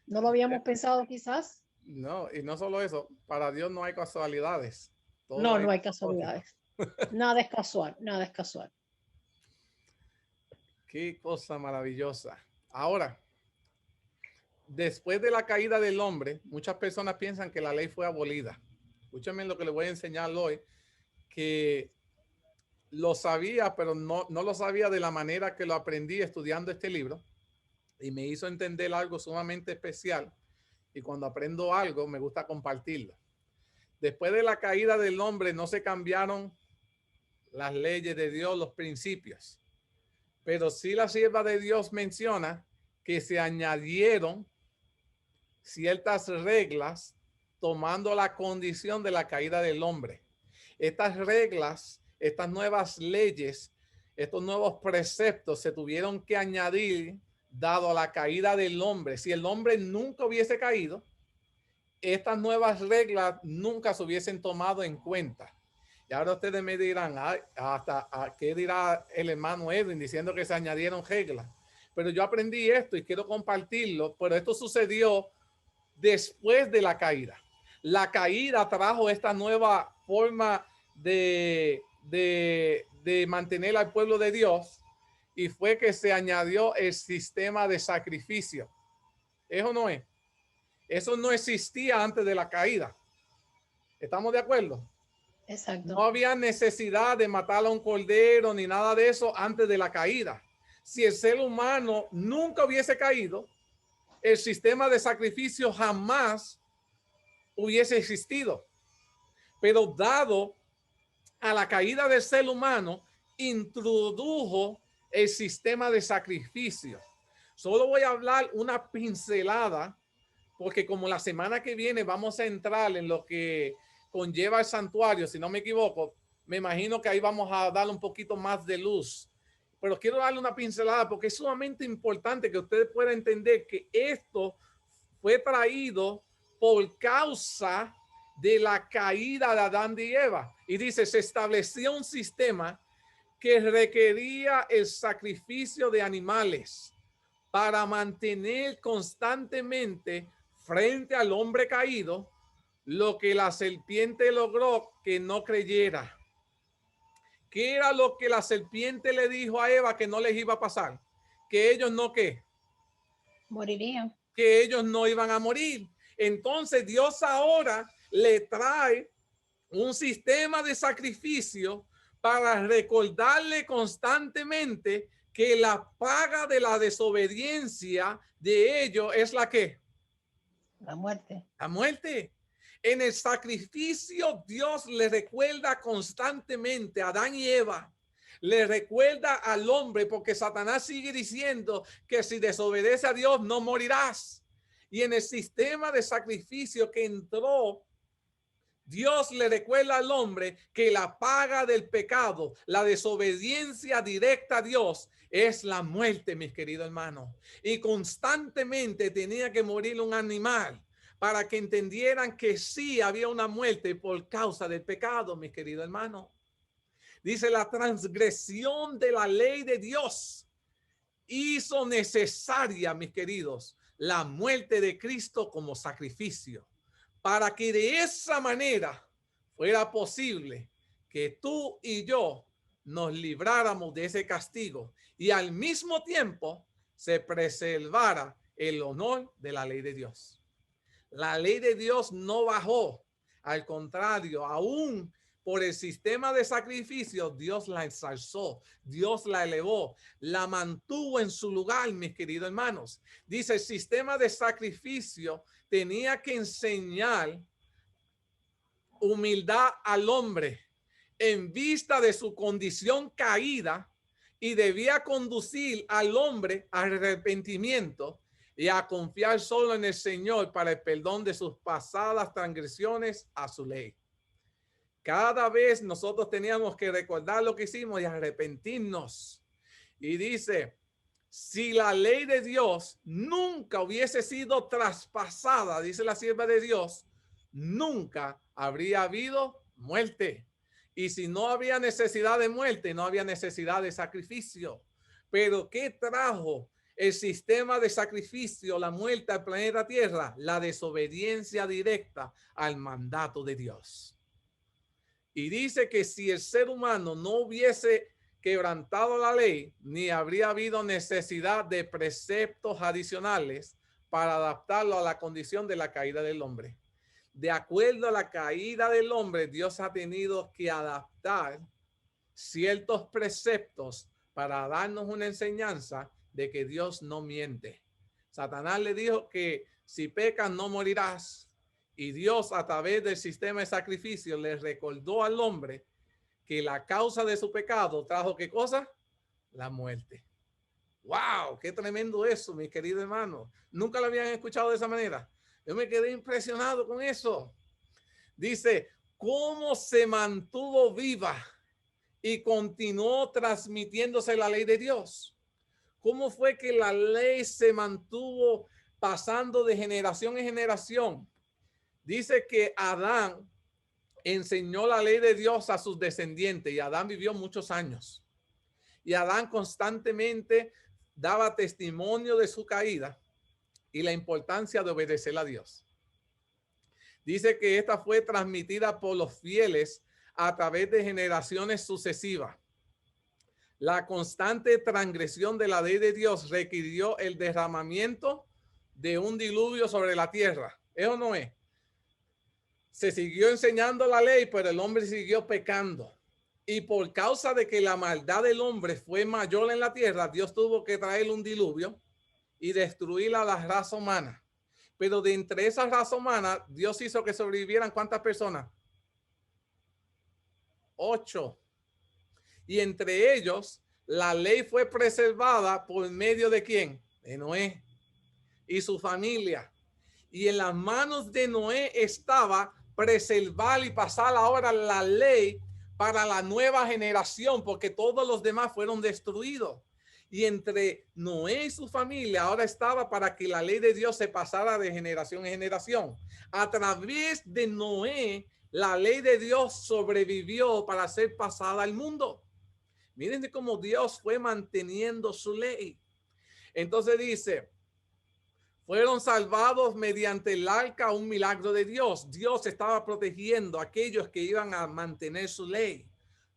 ¿No lo habíamos pensado quizás? No, y no solo eso, para Dios no hay casualidades. No hay casualidades. Nada es casual, nada es casual. Qué cosa maravillosa. Ahora, después de la caída del hombre, muchas personas piensan que la ley fue abolida. Escúchame lo que les voy a enseñar hoy, que lo sabía, pero no lo sabía de la manera que lo aprendí estudiando este libro, y me hizo entender algo sumamente especial, y cuando aprendo algo me gusta compartirlo. Después de la caída del hombre no se cambiaron las leyes de Dios, los principios, pero sí la sierva de Dios menciona que se añadieron ciertas reglas tomando la condición de la caída del hombre. Estas reglas, estas nuevas leyes, estos nuevos preceptos se tuvieron que añadir dado a la caída del hombre. Si el hombre nunca hubiese caído, estas nuevas reglas nunca se hubiesen tomado en cuenta. Y ahora ustedes me dirán, ¿qué dirá el hermano Edwin diciendo que se añadieron reglas? Pero yo aprendí esto y quiero compartirlo, pero esto sucedió después de la caída. La caída trajo esta nueva forma de mantener al pueblo de Dios, y fue que se añadió el sistema de sacrificio. ¿Eso no es? Eso no existía antes de la caída. ¿Estamos de acuerdo? Exacto. No había necesidad de matar a un cordero ni nada de eso antes de la caída. Si el ser humano nunca hubiese caído, el sistema de sacrificio jamás hubiese existido. Pero dado a la caída del ser humano, introdujo el sistema de sacrificio. Solo voy a hablar una pincelada, porque como la semana que viene vamos a entrar en lo que conlleva el santuario, si no me equivoco, me imagino que ahí vamos a darle un poquito más de luz. Pero quiero darle una pincelada porque es sumamente importante que ustedes puedan entender que esto fue traído por causa de la caída de Adán y Eva. Y dice, se estableció un sistema que requería el sacrificio de animales para mantener constantemente frente al hombre caído lo que la serpiente logró que no creyera. ¿Qué era lo que la serpiente le dijo a Eva que no les iba a pasar? Que ellos no, ¿qué? Morirían. Que ellos no iban a morir. Entonces Dios ahora le trae un sistema de sacrificio para recordarle constantemente que la paga de la desobediencia de ellos es la que? La muerte. La muerte. En el sacrificio, Dios le recuerda constantemente a Adán y Eva, le recuerda al hombre, porque Satanás sigue diciendo que si desobedece a Dios no morirás. Y en el sistema de sacrificio que entró, Dios le recuerda al hombre que la paga del pecado, la desobediencia directa a Dios, es la muerte, mis queridos hermanos. Y constantemente tenía que morir un animal para que entendieran que sí había una muerte por causa del pecado, mis queridos hermanos. Dice, la transgresión de la ley de Dios hizo necesaria, mis queridos, la muerte de Cristo como sacrificio, para que de esa manera fuera posible que tú y yo nos libráramos de ese castigo y al mismo tiempo se preservara el honor de la ley de Dios. La ley de Dios no bajó, al contrario, aún por el sistema de sacrificio, Dios la ensalzó, Dios la elevó, la mantuvo en su lugar, mis queridos hermanos. Dice, el sistema de sacrificio tenía que enseñar humildad al hombre en vista de su condición caída y debía conducir al hombre al arrepentimiento y a confiar solo en el Señor para el perdón de sus pasadas transgresiones a su ley. Cada vez nosotros teníamos que recordar lo que hicimos y arrepentirnos. Y dice, si la ley de Dios nunca hubiese sido traspasada, dice la sierva de Dios, nunca habría habido muerte. Y si no había necesidad de muerte, no había necesidad de sacrificio. Pero ¿qué trajo el sistema de sacrificio, la muerte al planeta Tierra? La desobediencia directa al mandato de Dios. Y dice que si el ser humano no hubiese quebrantado la ley, ni habría habido necesidad de preceptos adicionales para adaptarlo a la condición de la caída del hombre. De acuerdo a la caída del hombre, Dios ha tenido que adaptar ciertos preceptos para darnos una enseñanza de que Dios no miente. Satanás le dijo que si pecas no morirás. Y Dios, a través del sistema de sacrificio, le recordó al hombre que la causa de su pecado trajo ¿qué cosa? La muerte. ¡Wow! ¡Qué tremendo eso, mis queridos hermanos! Nunca lo habían escuchado de esa manera. Yo me quedé impresionado con eso. Dice, ¿cómo se mantuvo viva y continuó transmitiéndose la ley de Dios? ¿Cómo fue que la ley se mantuvo pasando de generación en generación? Dice que Adán enseñó la ley de Dios a sus descendientes y Adán vivió muchos años. Y Adán constantemente daba testimonio de su caída y la importancia de obedecer a Dios. Dice que esta fue transmitida por los fieles a través de generaciones sucesivas. La constante transgresión de la ley de Dios requirió el derramamiento de un diluvio sobre la tierra. ¿Eso no es? Se siguió enseñando la ley, pero el hombre siguió pecando. Y por causa de que la maldad del hombre fue mayor en la tierra, Dios tuvo que traer un diluvio y destruir a la raza humana. Pero de entre esa raza humana, Dios hizo que sobrevivieran ¿cuántas personas? 8. Y entre ellos, la ley fue preservada por medio de ¿quién? De Noé y su familia. Y en las manos de Noé estaba preservar y pasar ahora la ley para la nueva generación, porque todos los demás fueron destruidos. Y entre Noé y su familia ahora estaba para que la ley de Dios se pasara de generación en generación. A través de Noé, la ley de Dios sobrevivió para ser pasada al mundo. Miren cómo Dios fue manteniendo su ley. Entonces dice, fueron salvados mediante el arca, un milagro de Dios. Dios estaba protegiendo a aquellos que iban a mantener su ley.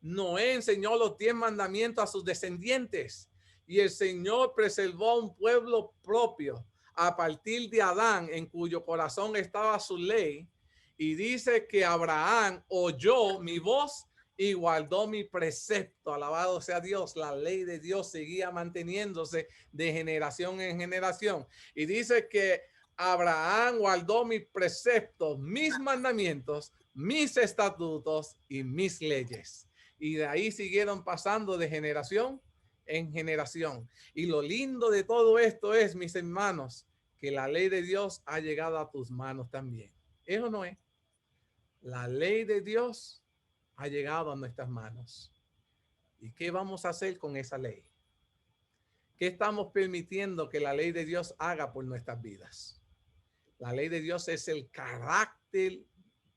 Noé enseñó los 10 mandamientos a sus descendientes y el Señor preservó un pueblo propio a partir de Adán, en cuyo corazón estaba su ley. Y dice que Abraham oyó mi voz y guardó mi precepto. Alabado sea Dios. La ley de Dios seguía manteniéndose de generación en generación. Y dice que Abraham guardó mis preceptos, mis mandamientos, mis estatutos y mis leyes. Y de ahí siguieron pasando de generación en generación. Y lo lindo de todo esto es, mis hermanos, que la ley de Dios ha llegado a tus manos también. Eso no es. La ley de Dios ha llegado a nuestras manos. ¿Y qué vamos a hacer con esa ley? ¿Qué estamos permitiendo que la ley de Dios haga por nuestras vidas? La ley de Dios es el carácter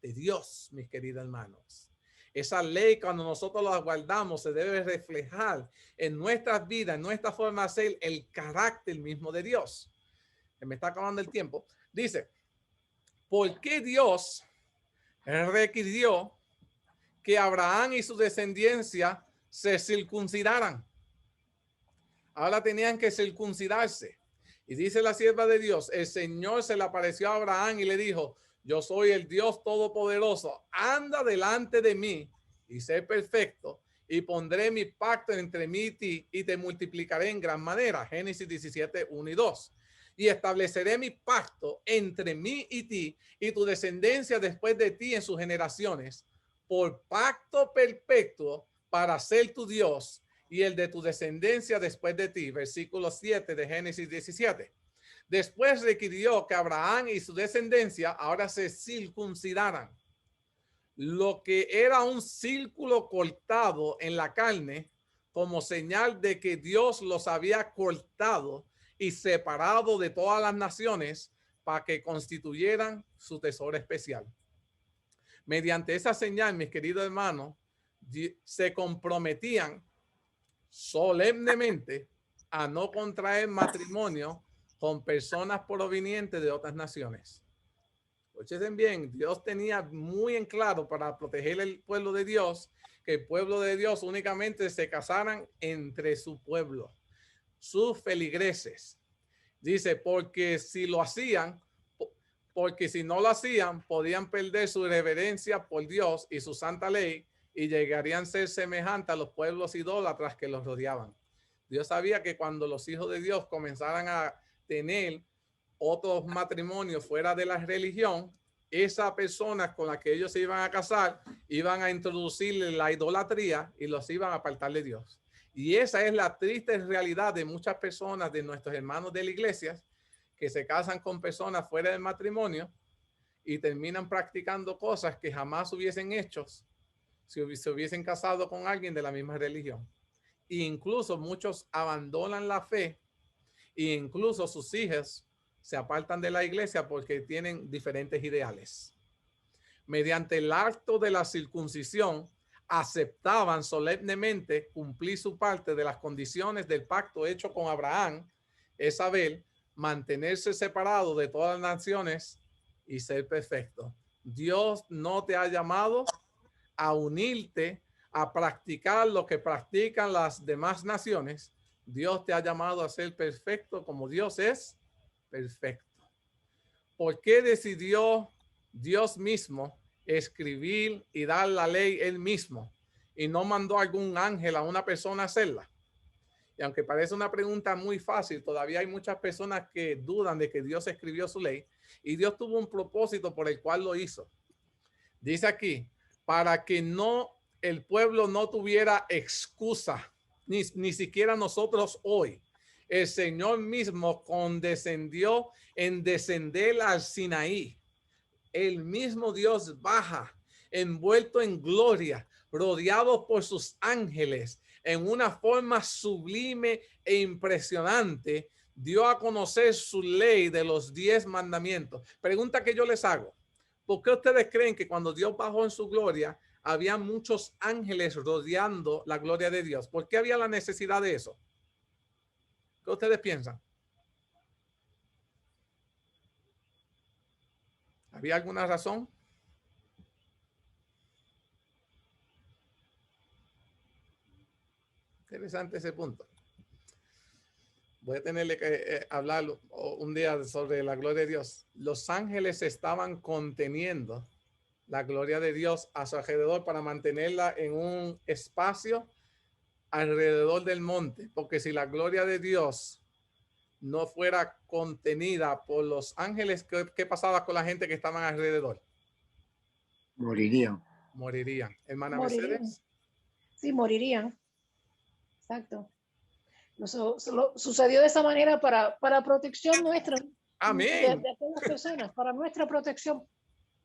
de Dios, mis queridos hermanos. Esa ley, cuando nosotros la guardamos, se debe reflejar en nuestras vidas, en nuestra forma de ser, el carácter mismo de Dios. Me está acabando el tiempo. Dice, ¿por qué Dios requirió que Abraham y su descendencia se circuncidaran? Ahora tenían que circuncidarse. Y dice la sierva de Dios, el Señor se le apareció a Abraham y le dijo, yo soy el Dios todopoderoso, anda delante de mí y sé perfecto y pondré mi pacto entre mí y ti y te multiplicaré en gran manera. Génesis 17, 1 y 2. Y estableceré mi pacto entre mí y ti y tu descendencia después de ti en sus generaciones por pacto perpetuo para ser tu Dios y el de tu descendencia después de ti. Versículo 7 de Génesis 17. Después requirió que Abraham y su descendencia ahora se circuncidaran. Lo que era un círculo cortado en la carne como señal de que Dios los había cortado y separado de todas las naciones para que constituyeran su tesoro especial. Mediante esa señal, mis queridos hermanos, se comprometían solemnemente a no contraer matrimonio con personas provenientes de otras naciones. Escuchen bien, Dios tenía muy en claro para proteger el pueblo de Dios, que el pueblo de Dios únicamente se casaran entre su pueblo, sus feligreses. Dice, porque si lo hacían, porque si no lo hacían, podían perder su reverencia por Dios y su santa ley y llegarían a ser semejantes a los pueblos idólatras que los rodeaban. Dios sabía que cuando los hijos de Dios comenzaran a tener otros matrimonios fuera de la religión, esa persona con la que ellos se iban a casar iban a introducirle la idolatría y los iban a apartar de Dios. Y esa es la triste realidad de muchas personas, de nuestros hermanos de la iglesia, que se casan con personas fuera del matrimonio y terminan practicando cosas que jamás hubiesen hecho si se hubiesen casado con alguien de la misma religión. E incluso muchos abandonan la fe e incluso sus hijos se apartan de la iglesia porque tienen diferentes ideales. Mediante el acto de la circuncisión, aceptaban solemnemente cumplir su parte de las condiciones del pacto hecho con Abraham, es saber, mantenerse separado de todas las naciones y ser perfecto. Dios no te ha llamado a unirte, a practicar lo que practican las demás naciones. Dios te ha llamado a ser perfecto como Dios es perfecto. ¿Por qué decidió Dios mismo escribir y dar la ley él mismo y no mandó algún ángel a una persona a hacerla? Y aunque parece una pregunta muy fácil, todavía hay muchas personas que dudan de que Dios escribió su ley, y Dios tuvo un propósito por el cual lo hizo. Dice aquí, para que el pueblo no tuviera excusa, ni siquiera nosotros hoy. El Señor mismo condescendió en descender al Sinaí. El mismo Dios baja, envuelto en gloria, rodeado por sus ángeles, en una forma sublime e impresionante, dio a conocer su ley de los 10 mandamientos. Pregunta que yo les hago: ¿por qué ustedes creen que cuando Dios bajó en su gloria, había muchos ángeles rodeando la gloria de Dios? ¿Por qué había la necesidad de eso? ¿Qué ustedes piensan? ¿Había alguna razón? Interesante ese punto. Voy a tenerle que hablar un día sobre la gloria de Dios. Los ángeles estaban conteniendo la gloria de Dios a su alrededor para mantenerla en un espacio alrededor del monte, porque si la gloria de Dios no fuera contenida por los ángeles, ¿qué pasaba con la gente que estaban alrededor? Morirían. Morirían. Hermana Morirían. Mercedes. Sí, morirían. Exacto. Sucedió de esa manera para protección nuestra. Amén. De todas las personas, para nuestra protección.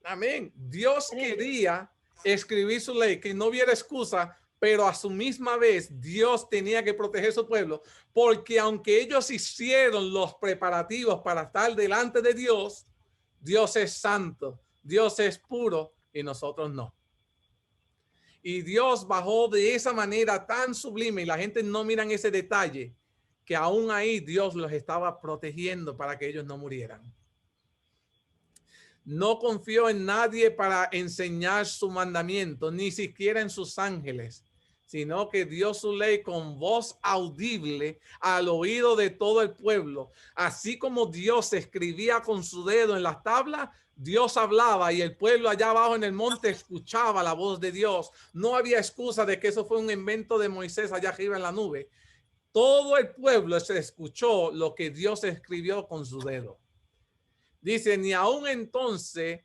Amén. Dios quería escribir su ley, que no hubiera excusa, pero a su misma vez Dios tenía que proteger su pueblo, porque aunque ellos hicieron los preparativos para estar delante de Dios, Dios es santo, Dios es puro y nosotros no. Y Dios bajó de esa manera tan sublime, y la gente no mira ese detalle, que aún ahí Dios los estaba protegiendo para que ellos no murieran. No confió en nadie para enseñar su mandamiento, ni siquiera en sus ángeles, sino que dio su ley con voz audible al oído de todo el pueblo. Así como Dios escribía con su dedo en las tablas, Dios hablaba y el pueblo allá abajo en el monte escuchaba la voz de Dios. No había excusa de que eso fue un invento de Moisés allá arriba en la nube. Todo el pueblo se escuchó lo que Dios escribió con su dedo. Dice, ni aún entonces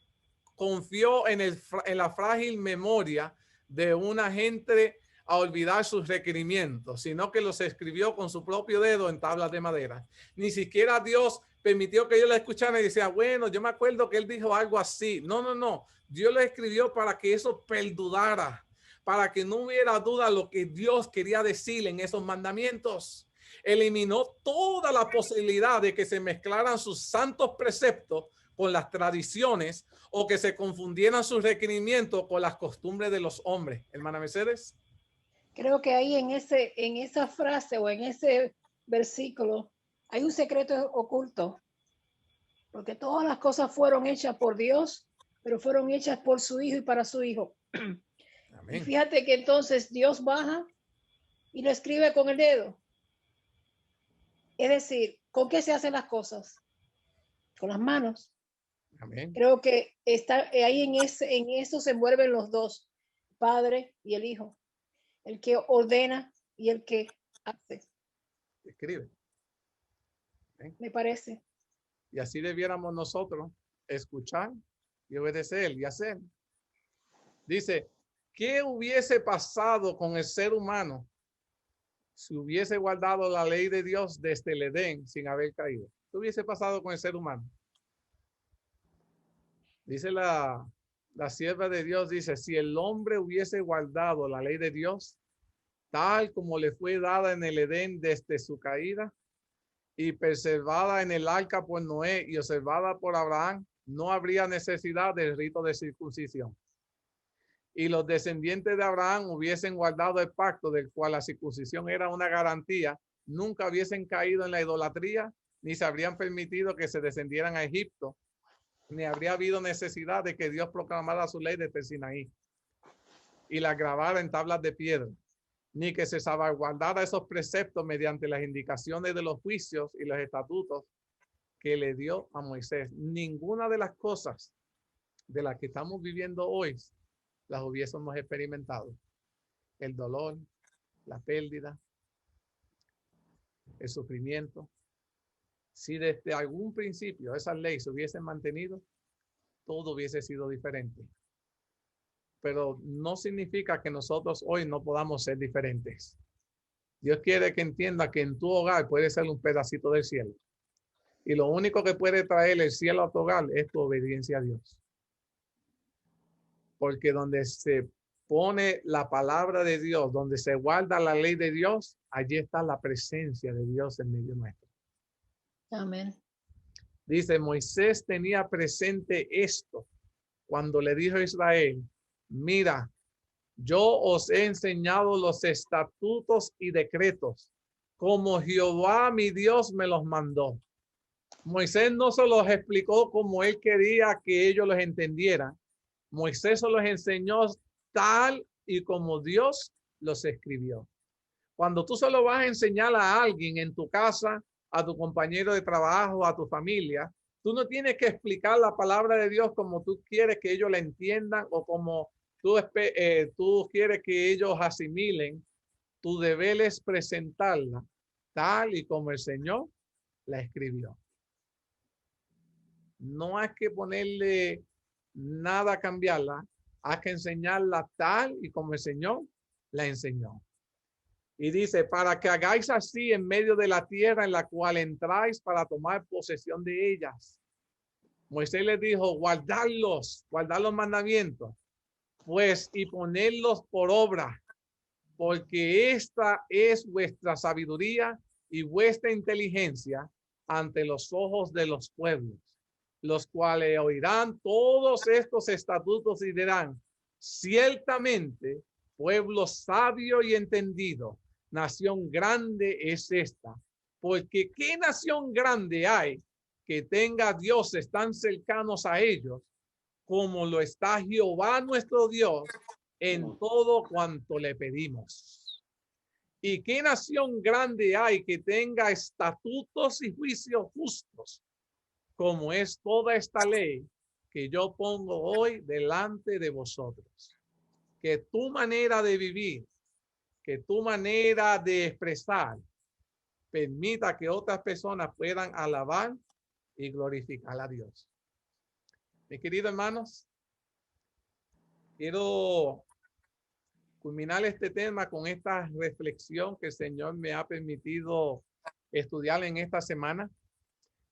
confió en la frágil memoria de una gente a olvidar sus requerimientos, sino que los escribió con su propio dedo en tablas de madera. Ni siquiera Dios permitió que ellos la escucharan y decía, bueno, yo me acuerdo que él dijo algo así. No. Dios lo escribió para que eso perdurara, para que no hubiera duda lo que Dios quería decir en esos mandamientos. Eliminó toda la posibilidad de que se mezclaran sus santos preceptos con las tradiciones o que se confundieran sus requerimientos con las costumbres de los hombres. Hermana Mercedes. Creo que ahí en esa frase o en ese versículo hay un secreto oculto, porque todas las cosas fueron hechas por Dios, pero fueron hechas por su Hijo y para su Hijo. Amén. Y fíjate que entonces Dios baja y lo escribe con el dedo. Es decir, ¿con qué se hacen las cosas? Con las manos. Amén. Creo que está ahí en eso se envuelven los dos, el Padre y el Hijo, el que ordena y el que hace. Escribe. ¿Eh? Me parece. Y así debiéramos nosotros escuchar y obedecer y hacer. Dice, ¿qué hubiese pasado con el ser humano si hubiese guardado la ley de Dios desde el Edén sin haber caído? ¿Qué hubiese pasado con el ser humano? Dice la sierva de Dios, dice, si el hombre hubiese guardado la ley de Dios, tal como le fue dada en el Edén desde su caída, y preservada en el arca por Noé y observada por Abraham, no habría necesidad del rito de circuncisión. Y los descendientes de Abraham hubiesen guardado el pacto del cual la circuncisión era una garantía, nunca hubiesen caído en la idolatría, ni se habrían permitido que se descendieran a Egipto, ni habría habido necesidad de que Dios proclamara su ley desde Sinaí y la grabara en tablas de piedra, ni que se salvaguardara esos preceptos mediante las indicaciones de los juicios y los estatutos que le dio a Moisés. Ninguna de las cosas de las que estamos viviendo hoy las hubiésemos experimentado. El dolor, la pérdida, el sufrimiento. Si desde algún principio esas leyes se hubiesen mantenido, todo hubiese sido diferente. Pero no significa que nosotros hoy no podamos ser diferentes. Dios quiere que entienda que en tu hogar puede ser un pedacito del cielo. Y lo único que puede traer el cielo a tu hogar es tu obediencia a Dios. Porque donde se pone la palabra de Dios, donde se guarda la ley de Dios, allí está la presencia de Dios en medio nuestro. Amén. Dice, Moisés tenía presente esto cuando le dijo a Israel, mira, yo os he enseñado los estatutos y decretos, como Jehová mi Dios me los mandó. Moisés no se los explicó como él quería que ellos los entendieran. Moisés se los enseñó tal y como Dios los escribió. Cuando tú se lo vas a enseñar a alguien en tu casa, a tu compañero de trabajo, a tu familia, tú no tienes que explicar la palabra de Dios como tú quieres que ellos la entiendan o como tú quieres que ellos asimilen. Tu deber es presentarla tal y como el Señor la escribió. No hay que ponerle nada a cambiarla, hay que enseñarla tal y como el Señor la enseñó. Y dice, para que hagáis así en medio de la tierra en la cual entráis para tomar posesión de ellas. Moisés les dijo, guardad los mandamientos, pues y ponerlos por obra, porque esta es vuestra sabiduría y vuestra inteligencia ante los ojos de los pueblos, los cuales oirán todos estos estatutos y dirán, ciertamente, pueblo sabio y entendido, nación grande es esta, porque ¿qué nación grande hay que tenga dioses tan cercanos a ellos como lo está Jehová nuestro Dios en todo cuanto le pedimos? ¿Y qué nación grande hay que tenga estatutos y juicios justos como es toda esta ley que yo pongo hoy delante de vosotros? Que tu manera de vivir, que tu manera de expresar permita que otras personas puedan alabar y glorificar a Dios. Mis queridos hermanos, quiero culminar este tema con esta reflexión que el Señor me ha permitido estudiar en esta semana,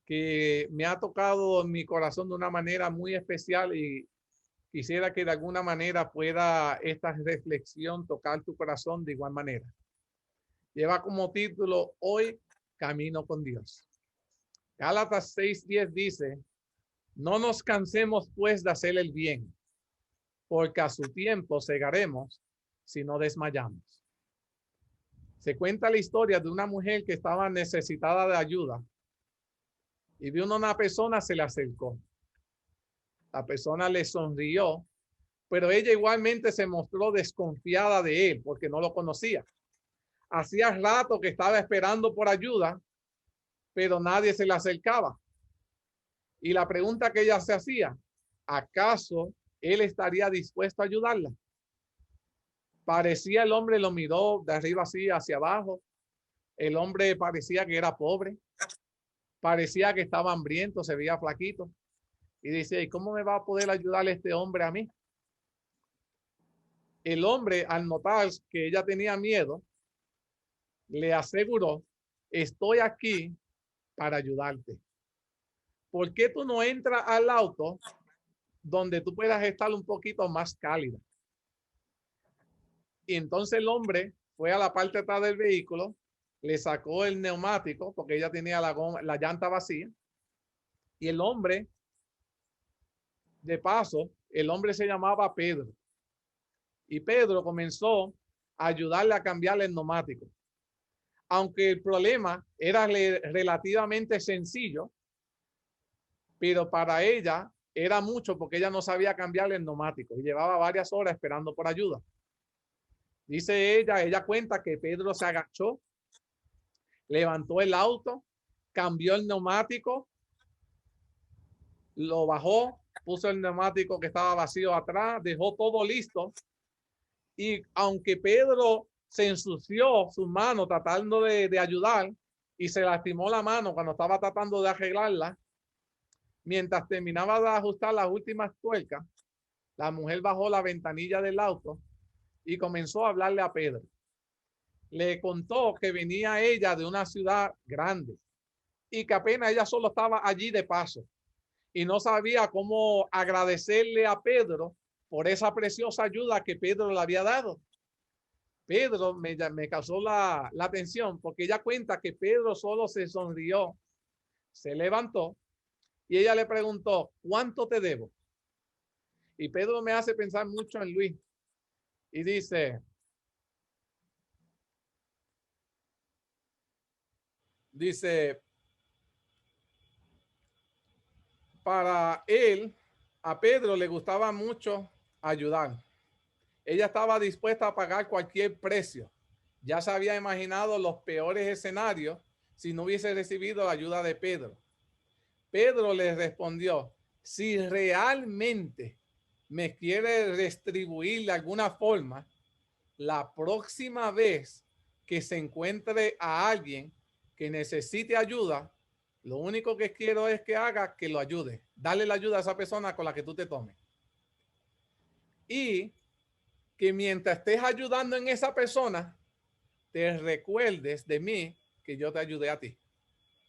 que me ha tocado en mi corazón de una manera muy especial y quisiera que de alguna manera pueda esta reflexión tocar tu corazón de igual manera. Lleva como título, Hoy camino con Dios. Gálatas 6:10 dice, no nos cansemos pues de hacer el bien, porque a su tiempo segaremos si no desmayamos. Se cuenta la historia de una mujer que estaba necesitada de ayuda y vino una persona, se le acercó. La persona le sonrió, pero ella igualmente se mostró desconfiada de él porque no lo conocía. Hacía rato que estaba esperando por ayuda, pero nadie se le acercaba. Y la pregunta que ella se hacía, ¿acaso él estaría dispuesto a ayudarla? Parecía el hombre, lo miró de arriba así hacia abajo. El hombre parecía que era pobre. Parecía que estaba hambriento, se veía flaquito. Y dice, ¿y cómo me va a poder ayudar este hombre a mí? El hombre, al notar que ella tenía miedo, le aseguró, estoy aquí para ayudarte. ¿Por qué tú no entras al auto donde tú puedas estar un poquito más cálida? Y entonces el hombre fue a la parte de atrás del vehículo le sacó el neumático porque ella tenía la llanta vacía. Y el hombre, de paso, el hombre se llamaba Pedro. Y Pedro comenzó a ayudarle a cambiarle el neumático. Aunque el problema era relativamente sencillo, pero para ella era mucho porque ella no sabía cambiarle el neumático y llevaba varias horas esperando por ayuda. Dice ella cuenta que Pedro se agachó, levantó el auto, cambió el neumático, lo bajó, puso el neumático que estaba vacío atrás, dejó todo listo. Y aunque Pedro se ensució sus manos tratando de ayudar y se lastimó la mano cuando estaba tratando de arreglarla, mientras terminaba de ajustar las últimas tuercas, la mujer bajó la ventanilla del auto y comenzó a hablarle a Pedro. Le contó que venía ella de una ciudad grande y que apenas ella solo estaba allí de paso y no sabía cómo agradecerle a Pedro por esa preciosa ayuda que Pedro le había dado. Pedro me causó la atención porque ella cuenta que Pedro solo se sonrió, se levantó y ella le preguntó, ¿cuánto te debo? Y Pedro me hace pensar mucho en Luis y dice, para él, a Pedro le gustaba mucho ayudar. Ella estaba dispuesta a pagar cualquier precio. Ya se había imaginado los peores escenarios si no hubiese recibido la ayuda de Pedro. Pedro le respondió, si realmente me quiere retribuir de alguna forma, la próxima vez que se encuentre a alguien que necesite ayuda, lo único que quiero es que haga que lo ayude. Dale la ayuda a esa persona con la que tú te tomes. Y que mientras estés ayudando en esa persona, te recuerdes de mí que yo te ayudé a ti.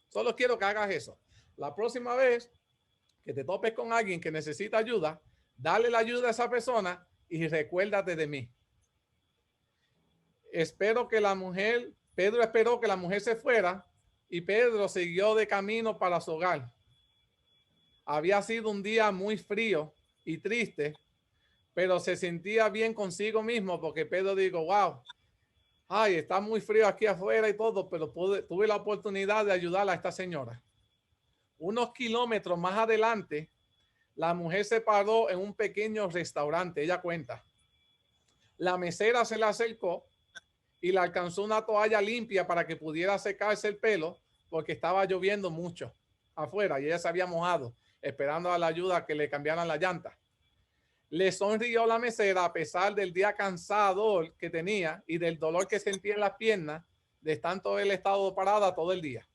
Solo quiero que hagas eso. La próxima vez que te topes con alguien que necesita ayuda, dale la ayuda a esa persona y recuérdate de mí. Pedro esperó que la mujer se fuera y Pedro siguió de camino para su hogar. Había sido un día muy frío y triste, pero se sentía bien consigo mismo porque Pedro dijo, wow, ay, está muy frío aquí afuera y todo, pero tuve la oportunidad de ayudar a esta señora. Unos kilómetros más adelante, la mujer se paró en un pequeño restaurante, ella cuenta. La mesera se le acercó y le alcanzó una toalla limpia para que pudiera secarse el pelo porque estaba lloviendo mucho afuera y ella se había mojado esperando a la ayuda que le cambiaran la llanta. Le sonrió la mesera a pesar del día cansador que tenía y del dolor que sentía en las piernas de tanto el estado parada todo el día.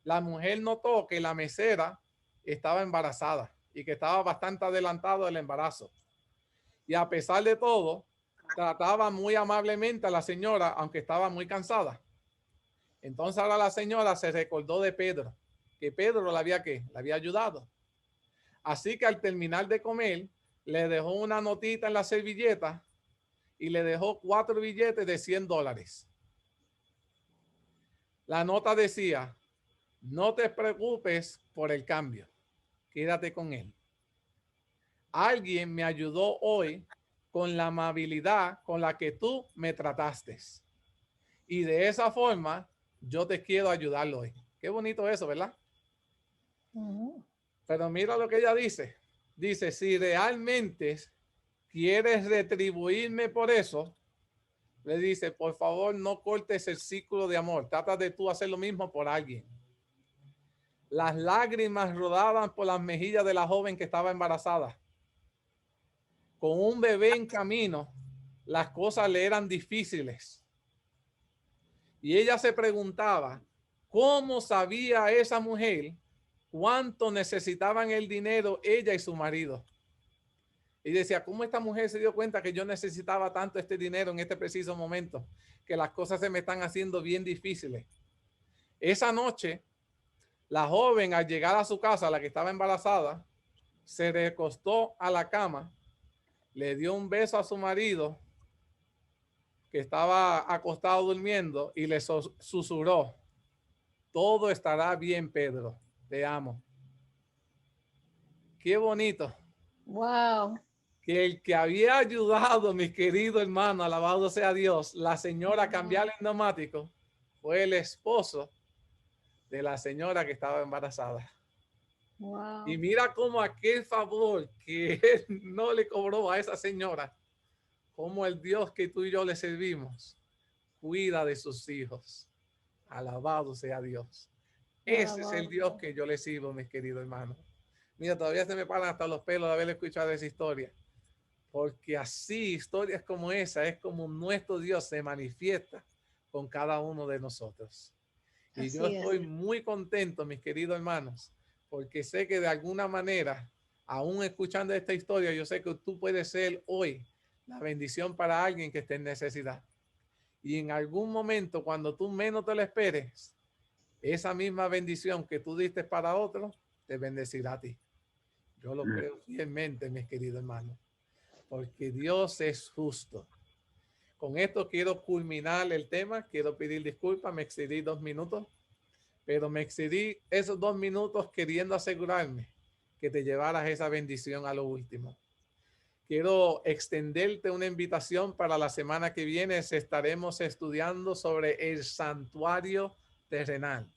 La mujer notó que la mesera estaba embarazada y que estaba bastante adelantado el embarazo. Y a pesar de todo, trataba muy amablemente a la señora, aunque estaba muy cansada. Entonces ahora la señora se recordó de Pedro, que Pedro la había ayudado. Así que al terminar de comer, le dejó una notita en la servilleta y le dejó 4 billetes de $100. La nota decía, no te preocupes por el cambio, quédate con él. Alguien me ayudó hoy con la amabilidad con la que tú me trataste. Y de esa forma, yo te quiero ayudar hoy. Qué bonito eso, ¿verdad? Pero mira lo que ella dice. Dice, si realmente quieres retribuirme por eso, le dice, por favor, no cortes el círculo de amor. Trata de tú hacer lo mismo por alguien. Las lágrimas rodaban por las mejillas de la joven que estaba embarazada. Con un bebé en camino, las cosas le eran difíciles. Y ella se preguntaba, ¿cómo sabía esa mujer cuánto necesitaban el dinero ella y su marido? Y decía, ¿cómo esta mujer se dio cuenta que yo necesitaba tanto este dinero en este preciso momento? Que las cosas se me están haciendo bien difíciles. Esa noche, la joven al llegar a su casa, la que estaba embarazada, se recostó a la cama, le dio un beso a su marido que estaba acostado durmiendo y le susurró: todo estará bien, Pedro, te amo. Qué bonito. Wow. Que el que había ayudado, mi querido hermano, alabado sea Dios, la señora a cambiar el neumático, fue el esposo de la señora que estaba embarazada. Wow. Y mira cómo aquel favor que él no le cobró a esa señora, como el Dios que tú y yo le servimos, cuida de sus hijos. Alabado sea Dios. Ese es el Dios que yo le sirvo, mis queridos hermanos. Mira, todavía se me paran hasta los pelos de haber escuchado esa historia. Porque así, historias como esa, es como nuestro Dios se manifiesta con cada uno de nosotros. Y Así yo estoy es. muy contento, mis queridos hermanos, porque sé que de alguna manera, aún escuchando esta historia, yo sé que tú puedes ser hoy la bendición para alguien que esté en necesidad. Y en algún momento, cuando tú menos te lo esperes, esa misma bendición que tú diste para otro, te bendecirá a ti. Yo lo creo fielmente, mis queridos hermanos, porque Dios es justo. Con esto quiero culminar el tema. Quiero pedir disculpas, me excedí 2 minutos, pero me excedí esos 2 minutos queriendo asegurarme que te llevaras esa bendición a lo último. Quiero extenderte una invitación para la semana que viene. Estaremos estudiando sobre el santuario terrenal.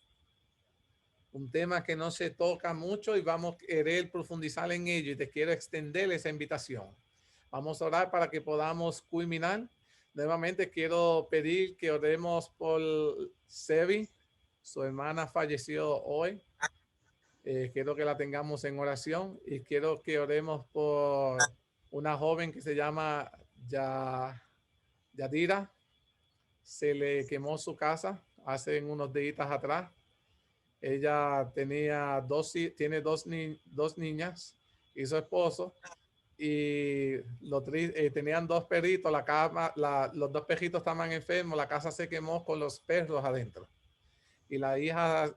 Un tema que no se toca mucho y vamos a querer profundizar en ello y te quiero extender esa invitación. Vamos a orar para que podamos culminar. Nuevamente quiero pedir que oremos por Sebi. Su hermana falleció hoy. Quiero que la tengamos en oración y quiero que oremos por una joven que se llama Yadira. Se le quemó su casa hace unos días atrás. Ella tiene dos niñas y su esposo. Y tenían 2 perritos, los 2 perritos estaban enfermos, la casa se quemó con los perros adentro. Y la hija,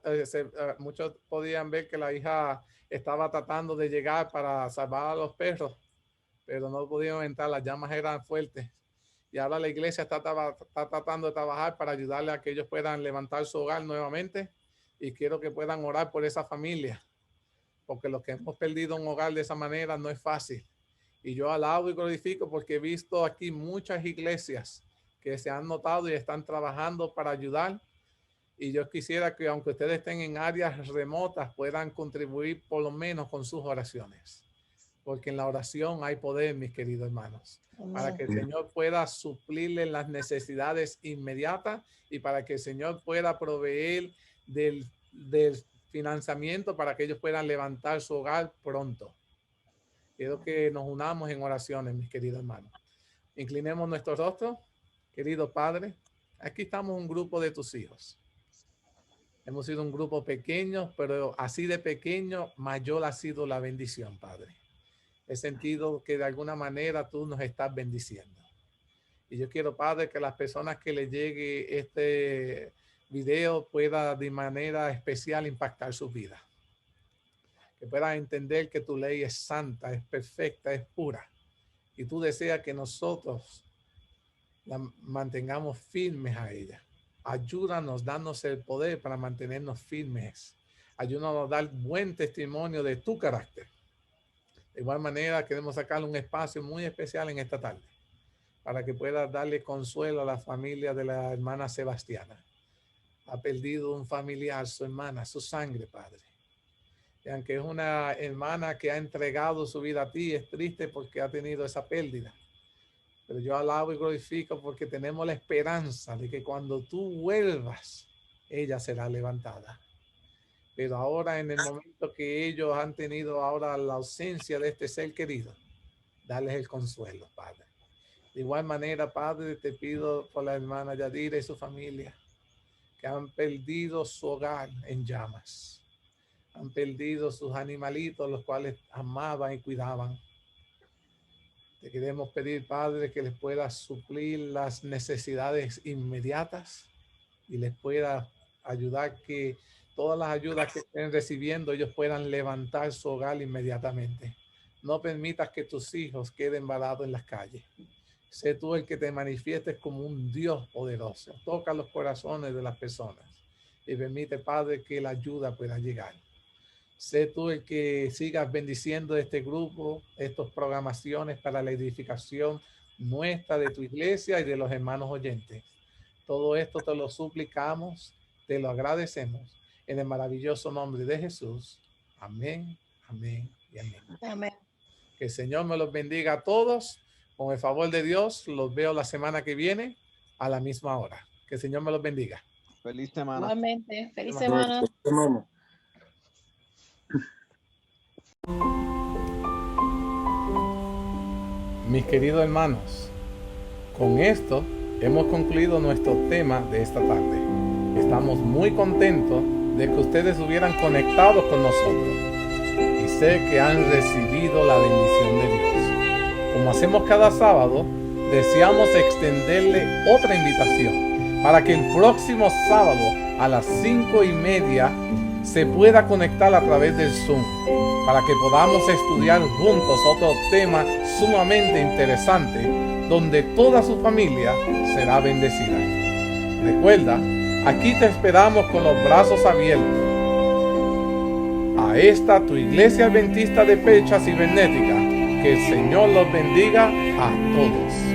muchos podían ver que la hija estaba tratando de llegar para salvar a los perros, pero no pudieron entrar, las llamas eran fuertes. Y ahora la iglesia está tratando de trabajar para ayudarle a que ellos puedan levantar su hogar nuevamente. Y quiero que puedan orar por esa familia, porque los que hemos perdido un hogar de esa manera no es fácil. Y yo alabo y glorifico porque he visto aquí muchas iglesias que se han notado y están trabajando para ayudar. Y yo quisiera que aunque ustedes estén en áreas remotas, puedan contribuir por lo menos con sus oraciones. Porque en la oración hay poder, mis queridos hermanos. Para que el Señor pueda suplirle las necesidades inmediatas y para que el Señor pueda proveer del financiamiento para que ellos puedan levantar su hogar pronto. Quiero que nos unamos en oraciones, mis queridos hermanos. Inclinemos nuestro rostro. Querido Padre, aquí estamos un grupo de tus hijos. Hemos sido un grupo pequeño, pero así de pequeño, mayor ha sido la bendición, Padre. He sentido que de alguna manera tú nos estás bendiciendo. Y yo quiero, Padre, que las personas que les llegue este video pueda de manera especial impactar sus vidas. Que puedan entender que tu ley es santa, es perfecta, es pura. Y tú deseas que nosotros la mantengamos firmes a ella. Ayúdanos, danos el poder para mantenernos firmes. Ayúdanos a dar buen testimonio de tu carácter. De igual manera, queremos sacarle un espacio muy especial en esta tarde para que pueda darle consuelo a la familia de la hermana Sebastiana. Ha perdido un familiar, su hermana, su sangre, Padre. Y aunque es una hermana que ha entregado su vida a ti, es triste porque ha tenido esa pérdida. Pero yo alabo y glorifico porque tenemos la esperanza de que cuando tú vuelvas, ella será levantada. Pero ahora, en el momento que ellos han tenido ahora la ausencia de este ser querido, darles el consuelo, Padre. De igual manera, Padre, te pido por la hermana Yadira y su familia, que han perdido su hogar en llamas. Han perdido sus animalitos, los cuales amaban y cuidaban. Te queremos pedir, Padre, que les pueda suplir las necesidades inmediatas y les pueda ayudar que todas las ayudas que estén recibiendo, ellos puedan levantar su hogar inmediatamente. No permitas que tus hijos queden varados en las calles. Sé tú el que te manifiestes como un Dios poderoso. Toca los corazones de las personas y permite, Padre, que la ayuda pueda llegar. Sé tú el que sigas bendiciendo este grupo, estas programaciones para la edificación nuestra, de tu iglesia y de los hermanos oyentes. Todo esto te lo suplicamos, te lo agradecemos en el maravilloso nombre de Jesús. Amén, amén y amén. Amén. Que el Señor me los bendiga a todos. Con el favor de Dios, los veo la semana que viene a la misma hora. Que el Señor me los bendiga. Feliz semana. Igualmente. Feliz Bueno, semana. Mis queridos hermanos, con esto hemos concluido nuestro tema de esta tarde. Estamos muy contentos de que ustedes estuvieran conectados con nosotros y sé que han recibido la bendición de Dios. Como hacemos cada sábado, deseamos extenderle otra invitación para que el próximo sábado a las 5:30 se pueda conectar a través del Zoom, para que podamos estudiar juntos otro tema sumamente interesante, donde toda su familia será bendecida. Recuerda, aquí te esperamos con los brazos abiertos. A esta tu iglesia adventista de Pecha Cibernética, que el Señor los bendiga a todos.